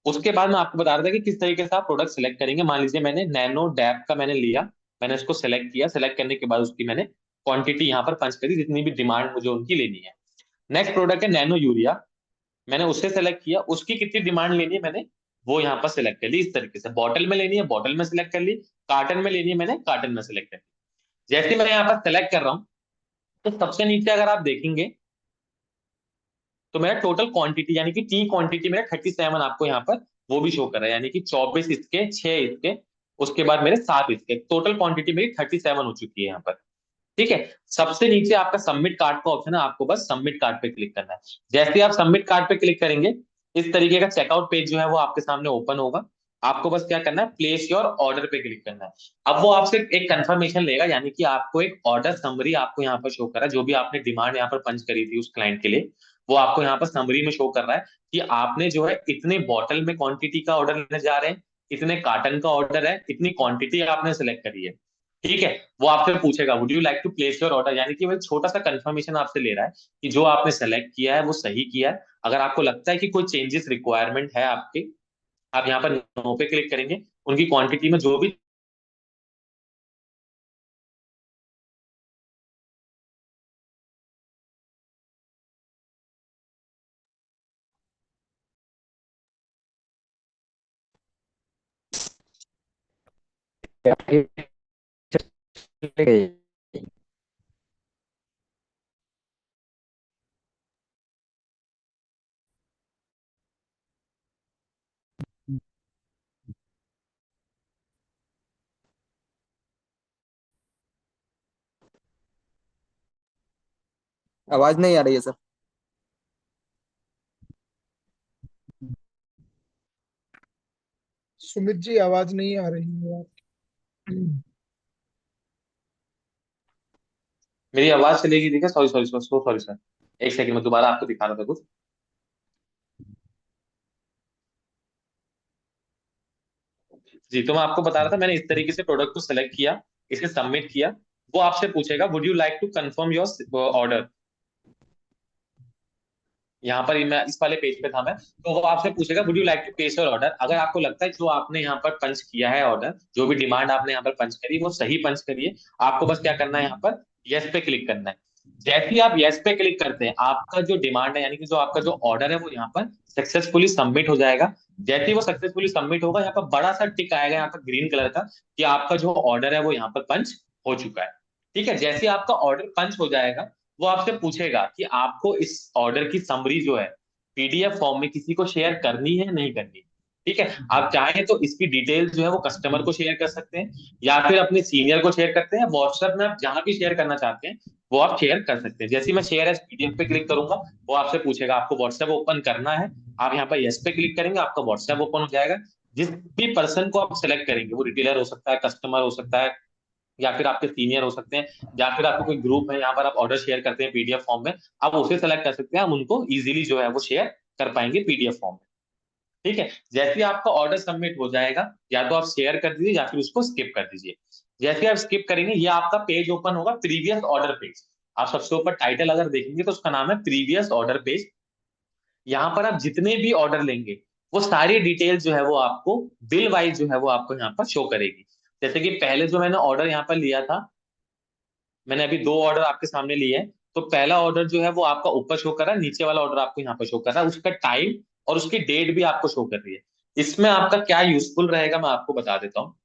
उसके बाद मैं आपको बता रहा था कि किस तरीके से आप प्रोडक्ट सेलेक्ट करेंगे। मान लीजिए मैंने नैनो डैप का मैंने लिया, मैंने उसको सेलेक्ट किया, सेलेक्ट करने के बाद उसकी मैंने क्वांटिटी यहाँ पर पंच करी जितनी भी डिमांड मुझे उनकी लेनी है। नेक्स्ट प्रोडक्ट है नैनो यूरिया, मैंने उसे सेलेक्ट किया, उसकी कितनी डिमांड लेनी है मैंने वो यहाँ पर सेलेक्ट कर ली। इस तरीके से बॉटल में लेनी है बॉटल में सेलेक्ट कर ली, कार्टन में लेनी है मैंने कार्टन में सेलेक्ट कर ली। जैसे मैं यहाँ पर सेलेक्ट कर रहा हूँ, तो सबसे नीचे अगर आप देखेंगे, तो मेरा टोटल क्वांटिटी यानी कि टी क्वांटिटी मेरा 37 आपको यहाँ पर वो भी शो कर रहा है, यानी कि 24 इसके, 6 इसके, उसके बाद मेरे 7 इसके, टोटल क्वांटिटी मेरी 37 हो चुकी है यहाँ पर। ठीक है, सबसे नीचे आपका सबमिट कार्ड का ऑप्शन है, आपको बस सबमिट कार्ड पे क्लिक करना है। जैसे ही आप सबमिट कार्ड पे क्लिक करेंगे, इस तरीके का चेकआउट पेज जो है वो आपके सामने ओपन होगा। आपको बस क्या करना है, प्लेस योर ऑर्डर पे क्लिक करना है। अब वो आपसे एक कंफर्मेशन लेगा, यानी कि आपको एक ऑर्डर समरी आपको यहाँ पर शो कर रहा है, जो भी आपने डिमांड यहाँ पर पंच करी थी उस क्लाइंट के लिए, वो आपको यहाँ पर समरी में शो कर रहा है कि आपने जो है इतने बॉटल में क्वांटिटी का ऑर्डर लेने जा रहे हैं, इतने कार्टन का ऑर्डर है, इतनी क्वांटिटी आपने सेलेक्ट करी है। ठीक है, वो आपसे पूछेगा would you like to place your order, यानी कि वो एक छोटा सा कंफर्मेशन आपसे ले रहा है कि जो आपने सेलेक्ट किया है वो सही किया है। अगर आपको लगता है कि कोई चेंजेस रिक्वायरमेंट है आपके, आप यहाँ पर नो पे क्लिक करेंगे, उनकी क्वांटिटी में जो भी आवाज नहीं आ रही है सर। सुमित जी आवाज नहीं आ रही है यार। मेरी आवाज चलेगी, ठीक है, sorry sorry sorry sorry sir, एक सेकंड में दोबारा आपको दिखा रहा था कुछ। जी, तो मैं आपको बता रहा था, मैंने इस तरीके से प्रोडक्ट को सिलेक्ट किया, इसे सबमिट किया। वो आपसे पूछेगा would you like to confirm your order. यहाँ पर मैं इस वाले पेज पे था मैं, तो वो आपसे पूछेगा would you like to place your order. अगर आपको लगता है जो आपने यहाँ पर पंच किया है ऑर्डर, जो भी डिमांड आपने यहाँ पर पंच करी वो सही पंच करी है, आपको बस क्या करना है, यहाँ पर यस पे क्लिक करना है। जैसे ही आप यस पे क्लिक करते हैं, आपका जो डिमांड है, यानी कि जो आपका जो ऑर्डर है, वो यहाँ पर सक्सेसफुली सबमिट हो जाएगा। जैसे ही वो सक्सेसफुली सबमिट होगा, यहाँ पर बड़ा सा टिक आएगा यहाँ पर ग्रीन कलर का, कि आपका जो ऑर्डर है वो यहाँ पर पंच हो चुका है। ठीक है, जैसे ही आपका ऑर्डर पंच हो जाएगा, वो आपसे पूछेगा कि आपको इस ऑर्डर की समरी जो है पीडीएफ फॉर्म में किसी को शेयर करनी है नहीं करनी। ठीक है, आप चाहें तो इसकी डिटेल जो है वो कस्टमर को शेयर कर सकते हैं, या फिर अपने सीनियर को शेयर करते हैं। व्हाट्सएप में आप जहां भी शेयर करना चाहते हैं वो आप शेयर कर सकते हैं। जैसे ही मैं शेयर एज पीडीएफ पे क्लिक करूंगा, वो आपसे पूछेगा आपको व्हाट्सएप ओपन करना है। आप यहाँ पर यस पे क्लिक करेंगे, आपका व्हाट्सएप ओपन हो जाएगा। जिस भी पर्सन को आप सेलेक्ट करेंगे, वो रिटेलर हो सकता है, कस्टमर हो सकता है, या फिर आपके सीनियर हो सकते हैं, या फिर आपको कोई ग्रुप है यहाँ पर आप ऑर्डर शेयर करते हैं पीडीएफ फॉर्म में, आप उसे सेलेक्ट कर सकते हैं। हम उनको इजीली जो है वो शेयर कर पाएंगे पीडीएफ फॉर्म में। ठीक है, जैसे ही आपका ऑर्डर सबमिट हो जाएगा, या तो आप शेयर कर दीजिए या फिर उसको स्किप कर दीजिए। जैसे ही आप स्किप करेंगे, ये आपका पेज ओपन होगा, प्रीवियस ऑर्डर पेज। आप सबसे ऊपर टाइटल अगर देखेंगे तो उसका नाम है प्रीवियस ऑर्डर पेज। यहाँ पर आप जितने भी ऑर्डर लेंगे, वो सारी डिटेल जो है वो आपको बिल वाइज जो है वो आपको यहाँ पर शो करेगी। जैसे कि पहले जो मैंने ऑर्डर यहाँ पर लिया था, मैंने अभी दो ऑर्डर आपके सामने लिए हैं। तो पहला ऑर्डर जो है वो आपका ऊपर शो कर रहा है, नीचे वाला ऑर्डर आपको यहाँ पर शो कर रहा है, उसका टाइम और उसकी डेट भी आपको शो कर रही है। इसमें आपका क्या यूजफुल रहेगा, मैं आपको बता देता हूँ।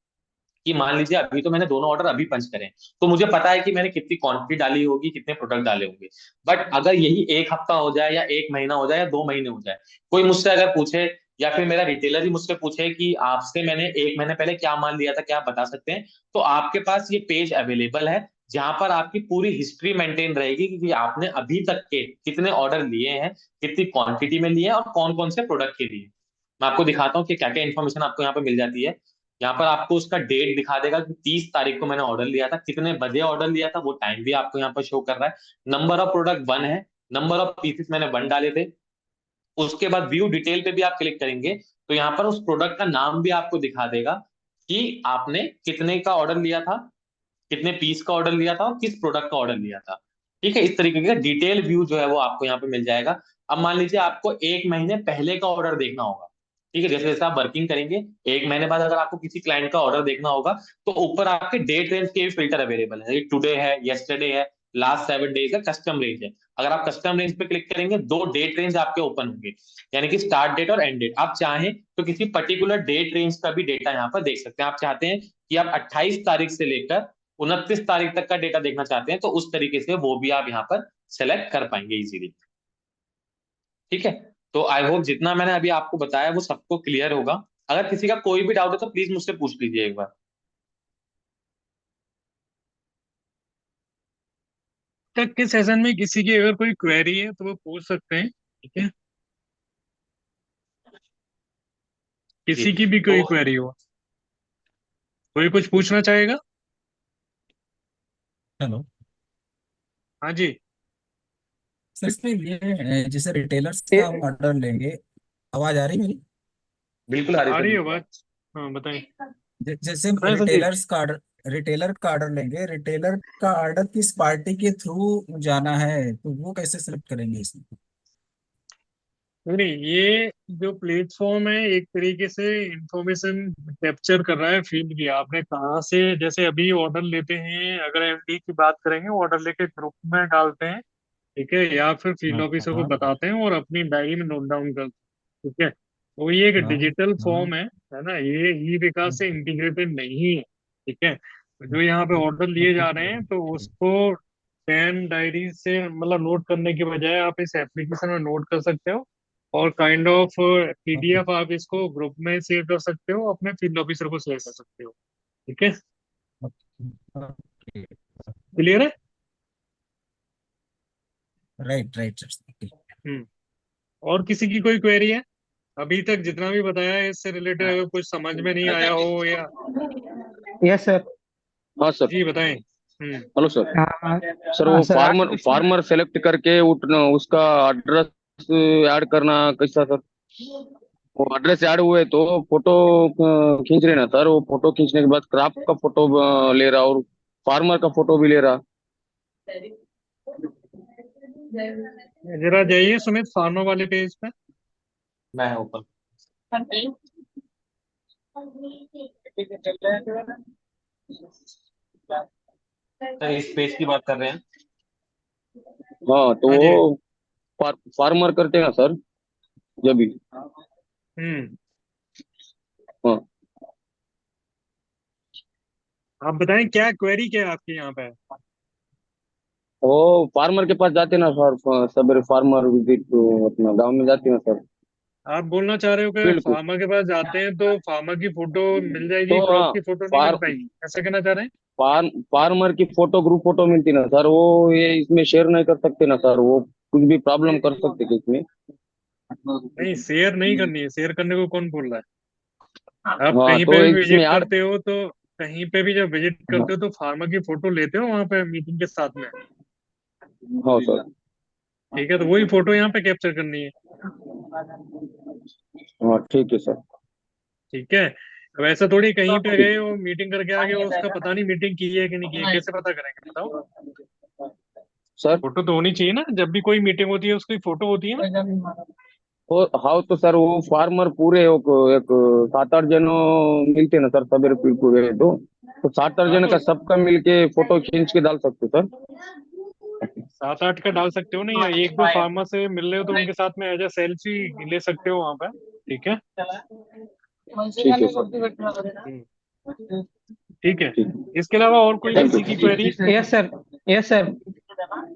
कि मान लीजिए अभी तो मैंने दोनों ऑर्डर अभी पंच करे हैं, तो मुझे पता है कि मैंने कितनी क्वांटिटी डाली होगी, कितने प्रोडक्ट डाले होंगे। बट अगर यही एक हफ्ता हो जाए, या एक महीना हो जाए, या 2 महीने हो जाए, कोई मुझसे अगर पूछे, या फिर मेरा रिटेलर ही मुझसे पूछे कि आपसे मैंने 1 महीने पहले क्या माल लिया था, क्या आप बता सकते हैं, तो आपके पास ये पेज अवेलेबल है, जहां पर आपकी पूरी हिस्ट्री मेंटेन रहेगी कि आपने अभी तक के कितने ऑर्डर लिए हैं, कितनी क्वांटिटी में लिए हैं, और कौन कौन से प्रोडक्ट के लिए। मैं आपको दिखाता हूँ कि क्या क्या इन्फॉर्मेशन आपको यहाँ पे मिल जाती है। यहाँ पर आपको उसका डेट दिखा देगा कि 30 तारीख को मैंने ऑर्डर लिया था, कितने बजे ऑर्डर लिया था, वो टाइम भी आपको यहाँ पर शो कर रहा है। नंबर ऑफ प्रोडक्ट 1 है, नंबर ऑफ पीसेस मैंने 1 डाले थे। उसके बाद व्यू डिटेल पे भी आप क्लिक करेंगे, तो यहाँ पर उस प्रोडक्ट का नाम भी आपको दिखा देगा कि आपने कितने का ऑर्डर लिया था, कितने पीस का ऑर्डर लिया था, और किस प्रोडक्ट का ऑर्डर लिया था। ठीक है, इस तरीके का डिटेल व्यू जो है वो आपको यहाँ पे मिल जाएगा। अब मान लीजिए आपको 1 महीने पहले का ऑर्डर देखना होगा। ठीक है, जैसे जैसे आप वर्किंग करेंगे, 1 महीने बाद अगर आपको किसी क्लाइंट का ऑर्डर देखना होगा, तो ऊपर आपके डेट रेंज के भी फिल्टर अवेलेबल है। टुडे है, येस्टरडे है, लास्ट 7 डेज है, कस्टम रेंज है। अगर आप कस्टम रेंज पे क्लिक करेंगे, दो डेट रेंज आपके ओपन होंगे, यानी कि स्टार्ट डेट और एंड डेट। आप चाहें तो किसी पर्टिकुलर डेट रेंज का भी डेटा यहाँ पर देख सकते हैं। आप चाहते हैं कि आप 28 तारीख से लेकर 29 तारीख तक का डेटा देखना चाहते हैं, तो उस तरीके से वो भी आप यहाँ पर सेलेक्ट कर पाएंगे इजीली। ठीक है, तो आई होप जितना मैंने अभी आपको बताया वो सबको क्लियर होगा। अगर किसी का कोई भी डाउट है तो प्लीज मुझसे पूछ लीजिए एक बार। तक के सेशन में किसी की अगर कोई क्वेरी है तो वो पूछ सकते हैं। ठीक है, जी, किसी की भी तो कोई क्वेरी हो, कोई कुछ पूछना चाहेगा। हेलो हाँ जी। सर, इसमें ये जैसे रिटेलर्स का हम ऑर्डर लेंगे। आवाज आ रही है मेरी? बिल्कुल आ रही आ सर, रही है बिल्कुल आ आवाज। हाँ बताएं। जैसे बताएं सर जी। रिटेलर का ऑर्डर लेंगे, रिटेलर का ऑर्डर किस पार्टी के थ्रू जाना है, तो वो कैसे सिलेक्ट करेंगे इसमें? नहीं, ये जो प्लेटफॉर्म है एक तरीके से इंफॉर्मेशन कैप्चर कर रहा है फील्ड की, आपने कहाँ से, जैसे अभी ऑर्डर लेते हैं, अगर एमडी की बात करेंगे, ऑर्डर लेके ग्रुप में डालते हैं। ठीक है, या फिर फील्ड हाँ ऑफिसर को हाँ बताते हैं और अपनी डायरी में नोट डाउन करते हैं। ठीक है, तो ये एक हाँ डिजिटल हाँ। फॉर्म है ना, ये ई विकास से इंटीग्रेटेड नहीं है। ठीक है, तो जो यहाँ पे ऑर्डर लिए जा रहे हैं, तो उसको पेन डायरी से मतलब नोट करने के बजाय आप इस एप्लीकेशन में नोट कर सकते हो, और काइंड ऑफ पीडीएफ आप इसको ग्रुप में शेयर कर सकते हो, अपने फील्ड ऑफिसर को शेयर कर सकते हो। ठीक है, क्लियर है। Right right sir. हम्म। और किसी की कोई क्वेरी है? अभी तक जितना भी बताया है इससे रिलेटेड अगर कुछ समझ में नहीं आया हो, या यस सर। हाँ सर। जी बताएं। Hello sir. हाँ सर हाँ वो सर, फार्मर फार्मर सेलेक्ट करके उठना, उसका एड्रेस ऐड करना कैसा सर? वो एड्रेस ऐड हुए तो फोटो खींच रहे ना सर, वो फोटो खींचने के बाद क्रॉप का फोटो ले रहा और फार्मर का फोटो भी ले रहा। जरा जाइए सुमित फार्मर वाले पेज पे। मैं ऊपर सर इस पेज की बात कर रहे हैं। हाँ तो हाँ जी। वो फार्मर करते हैं ना सर जब भी। हम्म। हाँ आप बताएं क्या क्वेरी क्या है आपके यहाँ पे। वो फार्मर के पास जाते हैं ना सर, सवेरे फार्मर विजिट तो अपना गांव में जाते हैं सर, आप बोलना चाह रहे हो कि फील्ड पे। फार्मर के पास जाते हैं तो फार्मर की फोटो मिल तो जाएगी, क्रॉप हाँ, की फोटो नहीं मिल फार पाएगी, ऐसा कहना चाह रहे हैं। फार्मर की फोटो ग्रुप फोटो मिलती ना सर, वो ये इसमें शेयर नहीं कर सकते ना सर, वो कुछ भी प्रॉब्लम कर सकते हैं इसमें। नहीं, शेयर नहीं करनी है, शेयर करने को कौन बोल रहा है। आप हाँ कहीं पे तो भी इसमें विजिट यार। करते हो तो कहीं पे भी जब विजिट करते हो तो फार्मर की फोटो लेते हो वहां पे मीटिंग के साथ में। हाँ सर। ठीक है, तो वही फोटो यहाँ पे कैप्चर करनी है। हाँ ठीक है सर। ठीक है। अब ऐसा थोड़ी कहीं पे गए हो मीटिंग करके आ गए हो, उसका पता नहीं मीटिंग की है कि नहीं की है, कैसे पता करेंगे बताओ। सर फोटो तो होनी चाहिए ना, जब भी कोई मीटिंग होती है उसकी फोटो होती है ना। वो हाँ तो सर वो फार्मर पूरे एक 7-8 जनों मिलते ना सर, सवेरे फील्ड को गए तो 7-8 जन तो का सबका मिलके फोटो खींच के डाल सकते सर। 7-8 का डाल सकते हो ना, या एक दो फार्मर से मिल रहे हो तो उनके साथ में एज ए सेल्फी ले सकते हो वहां पर। ठीक है। ठीक है सर। हम्म, ठीक है। ठीक। इसके अलावा और कोई थैंक किसी की query. You. Yes sir. Yes sir.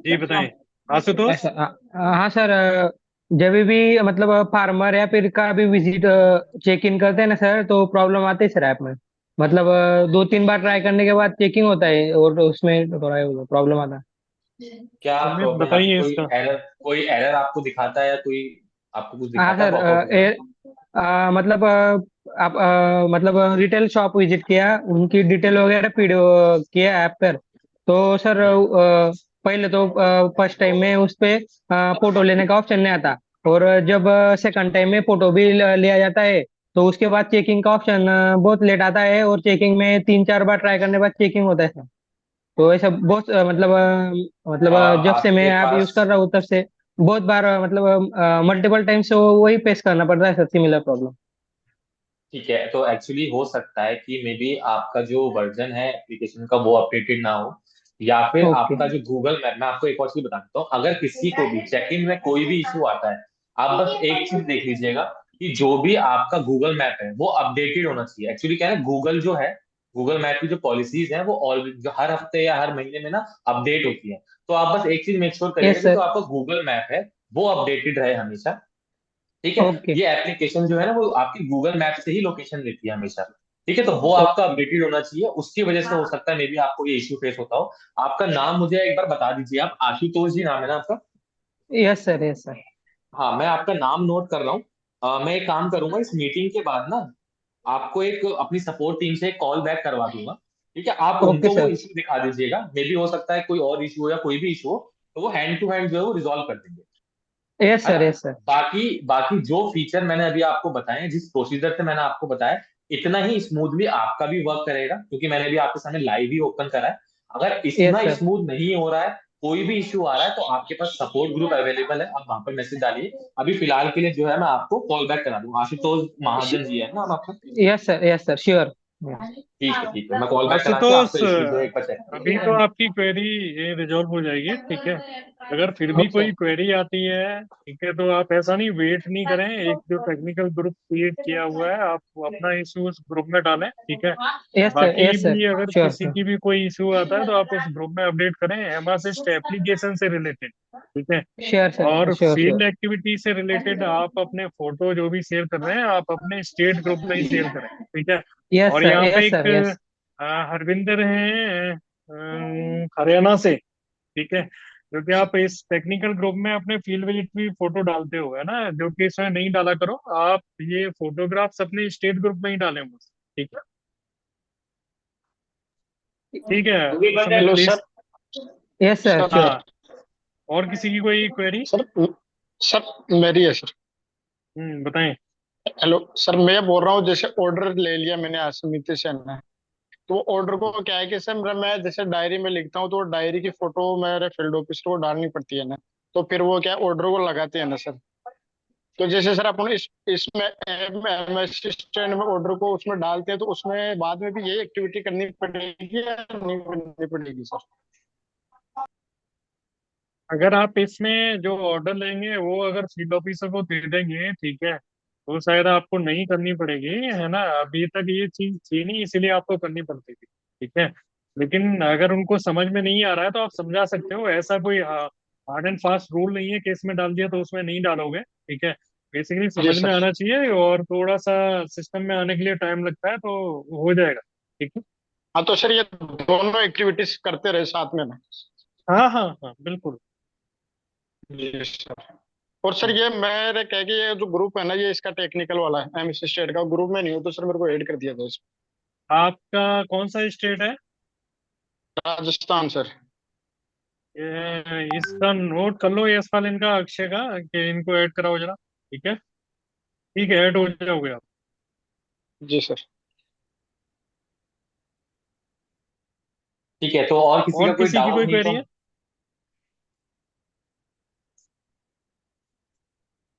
जी बताएं आशुतोष। ऐसा हाँ सर। जब भी मतलब फार्मर या फिर का भी विजिट चेक इन करते हैं ना सर, तो प्रॉब्लम आती है सर ऐप में। मतलब 2-3 बार ट्राई करने के बाद चेकिंग होता है और उसमें थोड़ा प्रॉब्लम आता है। क्या सुमित प्रॉब्लम आती है? बताइए इसका। कोई एरर आपको दिखाता है या कोई आपको कुछ हाँ दिखाता है सर। पॉपअप वगैरह? मतलब आप मतलब रिटेल शॉप विजिट किया, उनकी डिटेल वगैरह फीड किया ऐप पर। तो सर हम्म। पहले तो फर्स्ट टाइम में उस पे फोटो लेने का ऑप्शन नहीं आता। और जब सेकंड टाइम में फोटो भी लिया जाता है, तो उसके बाद चेकिंग का ऑप्शन बहुत लेट आता है, और चेकिंग में 3-4 बार ट्राई करने के बाद चेकिंग होता है सर। तो ऐसा बहुत जब से मैं आपके ऐप यूज पास कर रहा हूँ तब से बहुत बार मल्टीपल टाइम्स वही फेस करना पड़ता है सर, सिमिलर प्रॉब्लम। ठीक है, तो एक्चुअली हो सकता है कि मे बी आपका जो वर्जन है एप्लीकेशन का वो अपडेटेड ना हो, या फिर ओके। आपका जो गूगल मैप, मैं आपको एक और चीज बता देता हूँ, अगर किसी को भी चेक इन में कोई भी इशू आता है, आप बस एक चीज देख लीजिएगा कि जो भी आपका गूगल मैप है वो अपडेटेड होना चाहिए। एक्चुअली क्या है, गूगल जो है, गूगल मैप की जो पॉलिसीज है वो ऑल जो हर हफ्ते या हर महीने में ना अपडेट होती है। तो आप बस एक चीज मेक श्योर करिएगा यस कि जो सर। आपका गूगल मैप है वो अपडेटेड रहे हमेशा। ठीक है। ओके। ये एप्लीकेशन जो है ना वो आपकी गूगल मैप से ही लोकेशन लेती है हमेशा। ठीक है, तो वो आपका अपडेटेड होना चाहिए, उसकी वजह से हो सकता है मे बी आपको ये इश्यू फेस होता हो। आपका नाम मुझे एक बार बता दीजिए, आप आशुतोष जी नाम है ना आपका? Yes sir. Yes sir. हाँ, मैं आपका नाम नोट कर रहा हूँ। मैं एक काम करूंगा, इस मीटिंग के बाद ना आपको एक अपनी सपोर्ट टीम से एक कॉल बैक करवा दूंगा। ठीक है, आप ओके उनको वो सर। इश्यू दिखा दीजिएगा, मे बी हो सकता है कोई और इश्यू हो या कोई भी इशू हो, तो वो हैंड टू हैंड जो है वो रिजॉल्व कर देंगे। यस है ना? सर। Yes sir. बाकी बाकी जो फीचर मैंने अभी आपको बताए, जिस प्रोसीजर से मैंने आपको बताया, इतना ही स्मूथली आपका भी वर्क करेगा, क्योंकि मैंने भी आपके सामने लाइव ही ओपन करा है। अगर यस इतना सर। स्मूथ नहीं हो रहा है, कोई भी इश्यू आ रहा है, तो आपके पास सपोर्ट ग्रुप अवेलेबल है, आप वहां पर मैसेज डालिए। अभी फिलहाल के लिए जो है मैं आपको कॉल बैक करा दूंगा। आशुतोष महाजन जी है ना नाम आपका? Yes sir. Yes sir. Sure. ठीक है, मैं कॉल बैक करा के आपका आशुतोष, इश्यू जो है एक बार चेक अभी करूंगा। तो आपकी क्वेरी ये रिजॉल्व हो जाएगी। ठीक है। अगर फिर भी ओके। कोई क्वेरी आती है, ठीक है, तो आप ऐसा नहीं वेट नहीं करें, एक जो टेक्निकल ग्रुप क्रिएट किया हुआ है आप अपना इशू उस ग्रुप में डालें। ठीक है। Yes sir. बाकी यस सर। भी अगर श्योर किसी श्योर। की भी कोई इशू आता है तो आप उस ग्रुप में अपडेट करें, एमआसिस्ट एप्लीकेशन से रिलेटेड। ठीक है। Sure sir. और श्योर फील्ड श्योर। एक्टिविटी से रिलेटेड आप अपने फोटो जो भी शेयर कर रहे हैं आप अपने स्टेट ग्रुप में ही शेयर करें। ठीक है। यस और सर। यहाँ पे यस एक सर। यस। हरविंदर हैं हरियाणा से। ठीक है। क्योंकि आप इस टेक्निकल ग्रुप में अपने फील्ड विजिट भी फोटो डालते हो, है ना, जो कि इसमें नहीं डाला करो आप, ये फोटोग्राफ्स अपने स्टेट ग्रुप में ही डालें बस। ठीक है। ठीक है Sumit hello please. Sir. Yes sir. Sir sure. हाँ, और किसी की कोई क्वेरी। सर सर मेरी है सर। बताएं। हेलो सर, मैं बोल रहा हूँ जैसे ऑर्डर ले लिया मैंने आसमित से ना, तो ऑर्डर को क्या है कि सर मैं जैसे डायरी में लिखता हूँ तो डायरी की फोटो मेरे फील्ड ऑफिसर को डालनी पड़ती है ना, तो फिर वो क्या ऑर्डर को लगाते हैं ना सर। तो जैसे सर अपन इसमें एमएस स्टैंड में ऑर्डर को उसमें डालते हैं, तो उसमें बाद में भी यही एक्टिविटी करनी पड़ेगी या नहीं करनी पड़ेगी सर? अगर आप इसमें जो ऑर्डर लेंगे वो अगर फील्ड ऑफिसर को दे देंगे, ठीक है, तो शायद आपको नहीं करनी पड़ेगी, है ना। अभी तक ये चीज थी नहीं, इसीलिए आपको करनी पड़ती थी, ठीक है। लेकिन अगर उनको समझ में नहीं आ रहा है तो आप समझा सकते हो, ऐसा कोई हार्ड एंड फास्ट रूल नहीं है कि इसमें डाल दिया तो उसमें नहीं डालोगे, ठीक है। बेसिकली जी समझ में सर। आना चाहिए, और थोड़ा सा सिस्टम में आने के लिए टाइम लगता है, तो हो जाएगा, ठीक है। हाँ तो सर ये दोनों एक्टिविटीज करते रहे साथ में ना? हाँ हाँ हाँ, बिल्कुल। जी सर। और सर ये मेरे कह के ये जो ग्रुप है ना, ये इसका टेक्निकल वाला है, एमएस स्टेट का ग्रुप में नहीं हो तो सर मेरे को ऐड कर दिया था इसमें। आपका कौन सा स्टेट है? राजस्थान सर। इसका नोट कर लो, यश पाल इनका, अक्षय का, कि इनको ऐड कराओ जरा, ठीक है। ठीक है, ऐड हो जाओगे आप। जी सर। ठीक है, तो और किसी का और कोई किसी की डाउट कोई नहीं क्वेरी तो? है?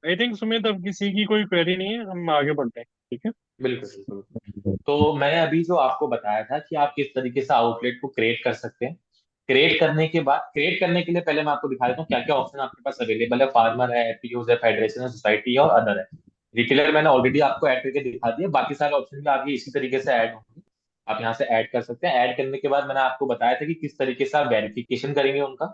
आई थिंक सुमित अब किसी की कोई क्वेरी नहीं है, हम आगे बढ़ते हैं, ठीक है। बिल्कुल बिल्कुल। तो मैंने अभी जो आपको बताया था कि आप किस तरीके से आउटलेट को क्रिएट कर सकते हैं। क्रिएट करने के बाद, क्रिएट करने के लिए पहले मैं आपको दिखा देता हूँ क्या क्या ऑप्शन आपके पास अवेलेबल है। फार्मर है, एपीओज है, फेडरेशन है, सोसाइटी है और अदर है। रिटेलर मैंने ऑलरेडी आपको ऐड करके दिखा दिया, बाकी सारे ऑप्शन भी आपके इसी तरीके से ऐड होंगे। आप यहाँ से ऐड कर सकते हैं। ऐड करने के बाद मैंने आपको बताया था कि किस तरीके से आप वेरिफिकेशन करेंगे उनका।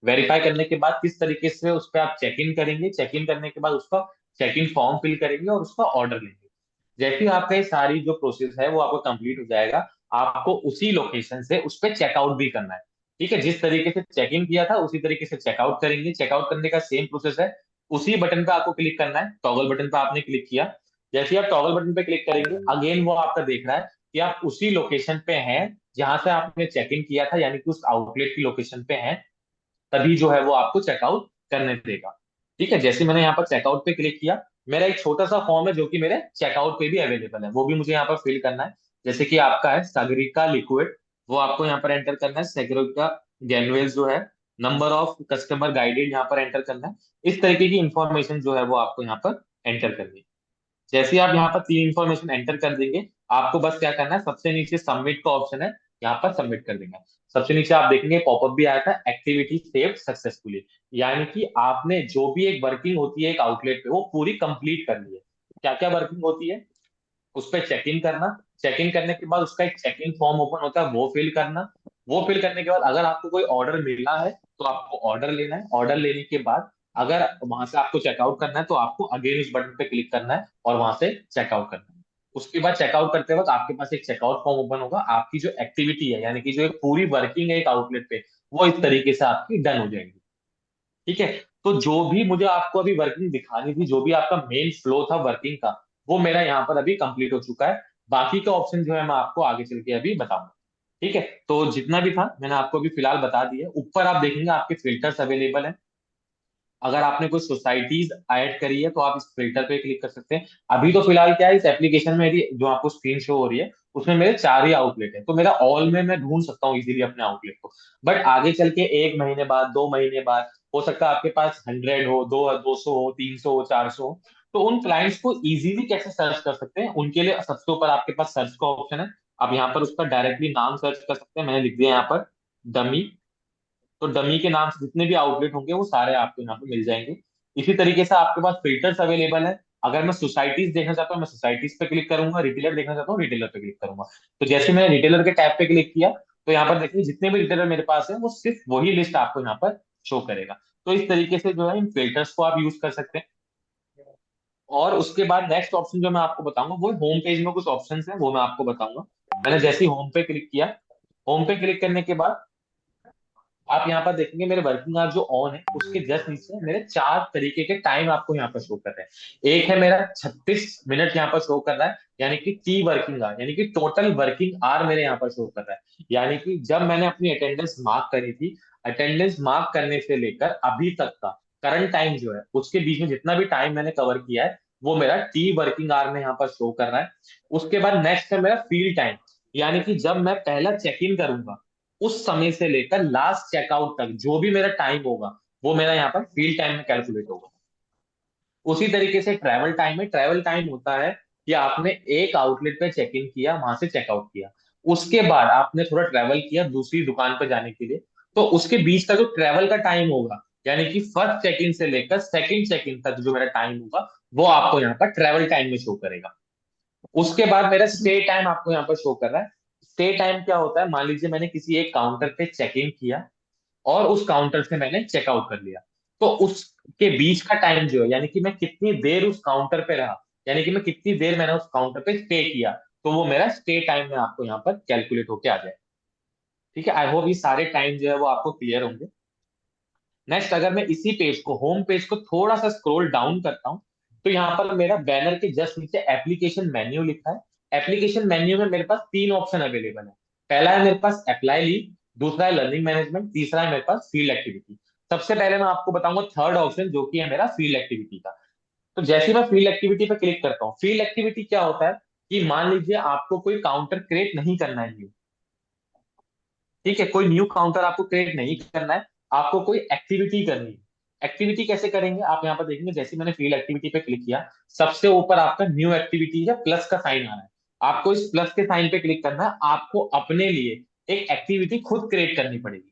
वेरीफाई करने के बाद किस तरीके से उस पर आप चेक इन करेंगे। चेक इन करने के बाद उसका चेक इन फॉर्म फिल करेंगे और उसका ऑर्डर लेंगे। जैसे ही आपका ये सारी जो प्रोसेस है वो आपको कंप्लीट हो जाएगा, आपको उसी लोकेशन से उस पर चेकआउट भी करना है। ठीक है, जिस तरीके से चेक इन किया था उसी तरीके से चेकआउट करेंगे। चेकआउट करने का सेम प्रोसेस है। उसी बटन पे आपको क्लिक करना है, टॉगल बटन पे आपने क्लिक किया। जैसे ही आप टॉगल बटन पे क्लिक करेंगे, अगेन वो आपका देख रहा है कि आप उसी लोकेशन पे हैं जहां से आपने चेक इन किया था, यानी कि उस आउटलेट की लोकेशन पे हैं। तभी जो है वो आपको चेकआउट करने देगा। ठीक है, जैसे मैंने यहाँ पर चेकआउट पे क्लिक किया, मेरा एक छोटा सा फॉर्म है जो कि मेरे चेकआउट पे भी अवेलेबल है, वो भी मुझे यहाँ पर फिल करना है। जैसे कि आपका है सागरिका लिक्विड, वो आपको यहाँ पर एंटर करना है। सागरिका गैनवेज जो है, नंबर ऑफ कस्टमर गाइडेड यहाँ पर एंटर करना है। इस तरीके की इंफॉर्मेशन जो है वो आपको यहाँ पर एंटर करनी है। जैसे ही आप यहाँ पर तीन इंफॉर्मेशन एंटर कर देंगे, आपको बस क्या करना है, सबसे नीचे सबमिट का ऑप्शन है, यहाँ पर सबमिट कर देंगे। सबसे नीचे आप देखेंगे पॉपअप भी आया था, एक्टिविटी सेव्ड सक्सेसफुली, यानी कि आपने जो भी एक वर्किंग होती है एक आउटलेट पे वो पूरी कंप्लीट कर ली है। क्या क्या वर्किंग होती है, उस पर चेक इन करना। चेक इन करने के बाद उसका एक चेक इन फॉर्म ओपन होता है, वो फिल करना। वो फिल करने के बाद अगर आपको कोई ऑर्डर मिला है तो आपको ऑर्डर लेना है। ऑर्डर लेने के बाद अगर वहां से आपको चेकआउट करना है तो आपको अगेन उस बटन पे क्लिक करना है और वहां से चेकआउट करना है। उसके बाद चेकआउट करते वक्त आपके पास एक चेकआउट फॉर्म ओपन होगा। आपकी जो एक्टिविटी है, यानी कि जो एक पूरी वर्किंग है एक आउटलेट पे, वो इस तरीके से आपकी डन हो जाएगी। ठीक है, तो जो भी मुझे आपको अभी वर्किंग दिखानी थी, जो भी आपका मेन फ्लो था वर्किंग का, वो मेरा यहाँ पर अभी कंप्लीट हो चुका है। बाकी का ऑप्शन जो है मैं आपको आगे चल के अभी बताऊंगा। ठीक है, तो जितना भी था मैंने आपको अभी फिलहाल बता दिया। ऊपर आप देखेंगे आपके फिल्टर्स अवेलेबल हैं। अगर आपने कोई सोसाइटीज ऐड करी है तो आप इस फिल्टर पे क्लिक कर सकते हैं। अभी तो फिलहाल क्या है, इस एप्लीकेशन में मेरी जो आपको स्क्रीन शो हो रही है उसमें मेरे 4 ही आउटलेट है, तो मेरा ऑल में मैं ढूंढ सकता हूँ इजीली अपने आउटलेट को। बट आगे चल के 1 महीने बाद, 2 महीने बाद, हो सकता है आपके पास 100 हो, 200 हो, 300 हो, 400 हो। तो उन क्लाइंट्स को इजीली कैसे सर्च कर सकते हैं, उनके लिए सबसे ऊपर आपके पास सर्च का ऑप्शन है। आप यहाँ पर उसका डायरेक्टली नाम सर्च कर सकते हैं। मैंने लिख दिया यहाँ पर डमी। तो डमी के नाम से जितने भी आउटलेट होंगे वो सारे आपको यहाँ पे मिल जाएंगे। इसी तरीके से आपके पास फिल्टर्स अवेलेबल है। अगर मैं सोसाइटीज देखना चाहता हूँ, मैं सोसाइटीज पे क्लिक करूंगा। रिटेलर देखना चाहता हूँ, रिटेलर पे क्लिक करूंगा। तो जैसे मैंने रिटेलर के टैब पे क्लिक किया, तो यहाँ पर देखिए जितने भी रिटेलर मेरे पास है वो सिर्फ वही लिस्ट आपको यहाँ पर शो करेगा। तो इस तरीके से जो है इन फिल्टर्स को आप यूज कर सकते हैं। और उसके बाद नेक्स्ट ऑप्शन जो मैं आपको बताऊंगा वो होम पेज में कुछ ऑप्शन है, वो मैं आपको बताऊंगा। मैंने जैसे ही होम पे क्लिक किया, होम पे क्लिक करने के बाद आप यहाँ पर देखेंगे मेरे वर्किंग आवर जो ऑन है उसके जस्ट नीचे मेरे 4 तरीके के टाइम आपको यहाँ पर शो कर रहे हैं। एक है मेरा 36 मिनट यहाँ पर शो कर रहा है, यानी कि टी वर्किंग आवर, यानी कि टोटल वर्किंग आवर मेरे यहाँ पर शो कर रहा है। यानी कि जब मैंने अपनी अटेंडेंस मार्क करी थी, अटेंडेंस मार्क करने से लेकर अभी तक का करंट टाइम जो है उसके बीच में जितना भी टाइम मैंने कवर किया है, वो मेरा टी वर्किंग आवर में यहाँ पर शो कर रहा है। उसके बाद नेक्स्ट है मेरा फील्ड टाइम, यानी कि जब मैं पहला चेक इन करूंगा उस समय से लेकर लास्ट चेकआउट तक जो भी मेरा टाइम होगा वो मेरा यहाँ पर फील्ड टाइम में कैलकुलेट होगा। उसी तरीके से ट्रैवल टाइम है, ट्रैवल टाइम होता है कि आपने एक आउटलेट पे चेक इन किया, वहां से चेकआउट किया, उसके बाद आपने थोड़ा ट्रैवल किया दूसरी दुकान पे जाने के लिए, तो उसके बीच का जो ट्रैवल का टाइम होगा, यानी कि फर्स्ट चेक इन से लेकर सेकंड चेक इन तक जो मेरा टाइम होगा वो आपको यहाँ पर ट्रैवल टाइम में शो करेगा। उसके बाद मेरा स्टे टाइम आपको यहाँ पर शो कर रहा है। स्टे टाइम क्या होता है, मान लीजिए मैंने किसी एक काउंटर पे चेक इन किया और उस काउंटर से मैंने चेकआउट कर लिया, तो उसके बीच का टाइम जो है, यानी कि मैं कितनी देर उस काउंटर पे रहा, यानी कि मैं कितनी देर मैंने उस काउंटर पे स्टे किया, तो वो मेरा स्टे टाइम में आपको यहाँ पर कैलकुलेट होके आ जाए। ठीक है, आई होप ये सारे टाइम जो है वो आपको क्लियर होंगे। नेक्स्ट, अगर मैं इसी पेज को, होम पेज को थोड़ा सा स्क्रॉल डाउन करता हूँ, तो यहाँ पर मेरा बैनर के जस्ट नीचे एप्लीकेशन मेन्यू लिखा है। एप्लीकेशन मेन्यू में मेरे पास तीन ऑप्शन अवेलेबल है। पहला है मेरे पास अप्लाई लीव, दूसरा है लर्निंग मैनेजमेंट, तीसरा है मेरे पास फील्ड एक्टिविटी। सबसे पहले मैं आपको बताऊंगा थर्ड ऑप्शन जो कि है मेरा फील्ड एक्टिविटी का। तो जैसे ही मैं फील्ड एक्टिविटी पे क्लिक करता हूँ, फील्ड एक्टिविटी क्या होता है कि मान लीजिए आपको कोई काउंटर क्रिएट नहीं करना है न्यू। ठीक है, कोई न्यू काउंटर आपको क्रिएट नहीं करना है, आपको कोई एक्टिविटी करनी है। एक्टिविटी कैसे करेंगे आप यहाँ पर देखेंगे, जैसे मैंने फील्ड एक्टिविटी पे क्लिक किया, सबसे ऊपर आपका न्यू एक्टिविटी या प्लस का साइन आ रहा है। आपको इस प्लस के साइन पे क्लिक करना है, आपको अपने लिए एक एक्टिविटी खुद क्रिएट करनी पड़ेगी।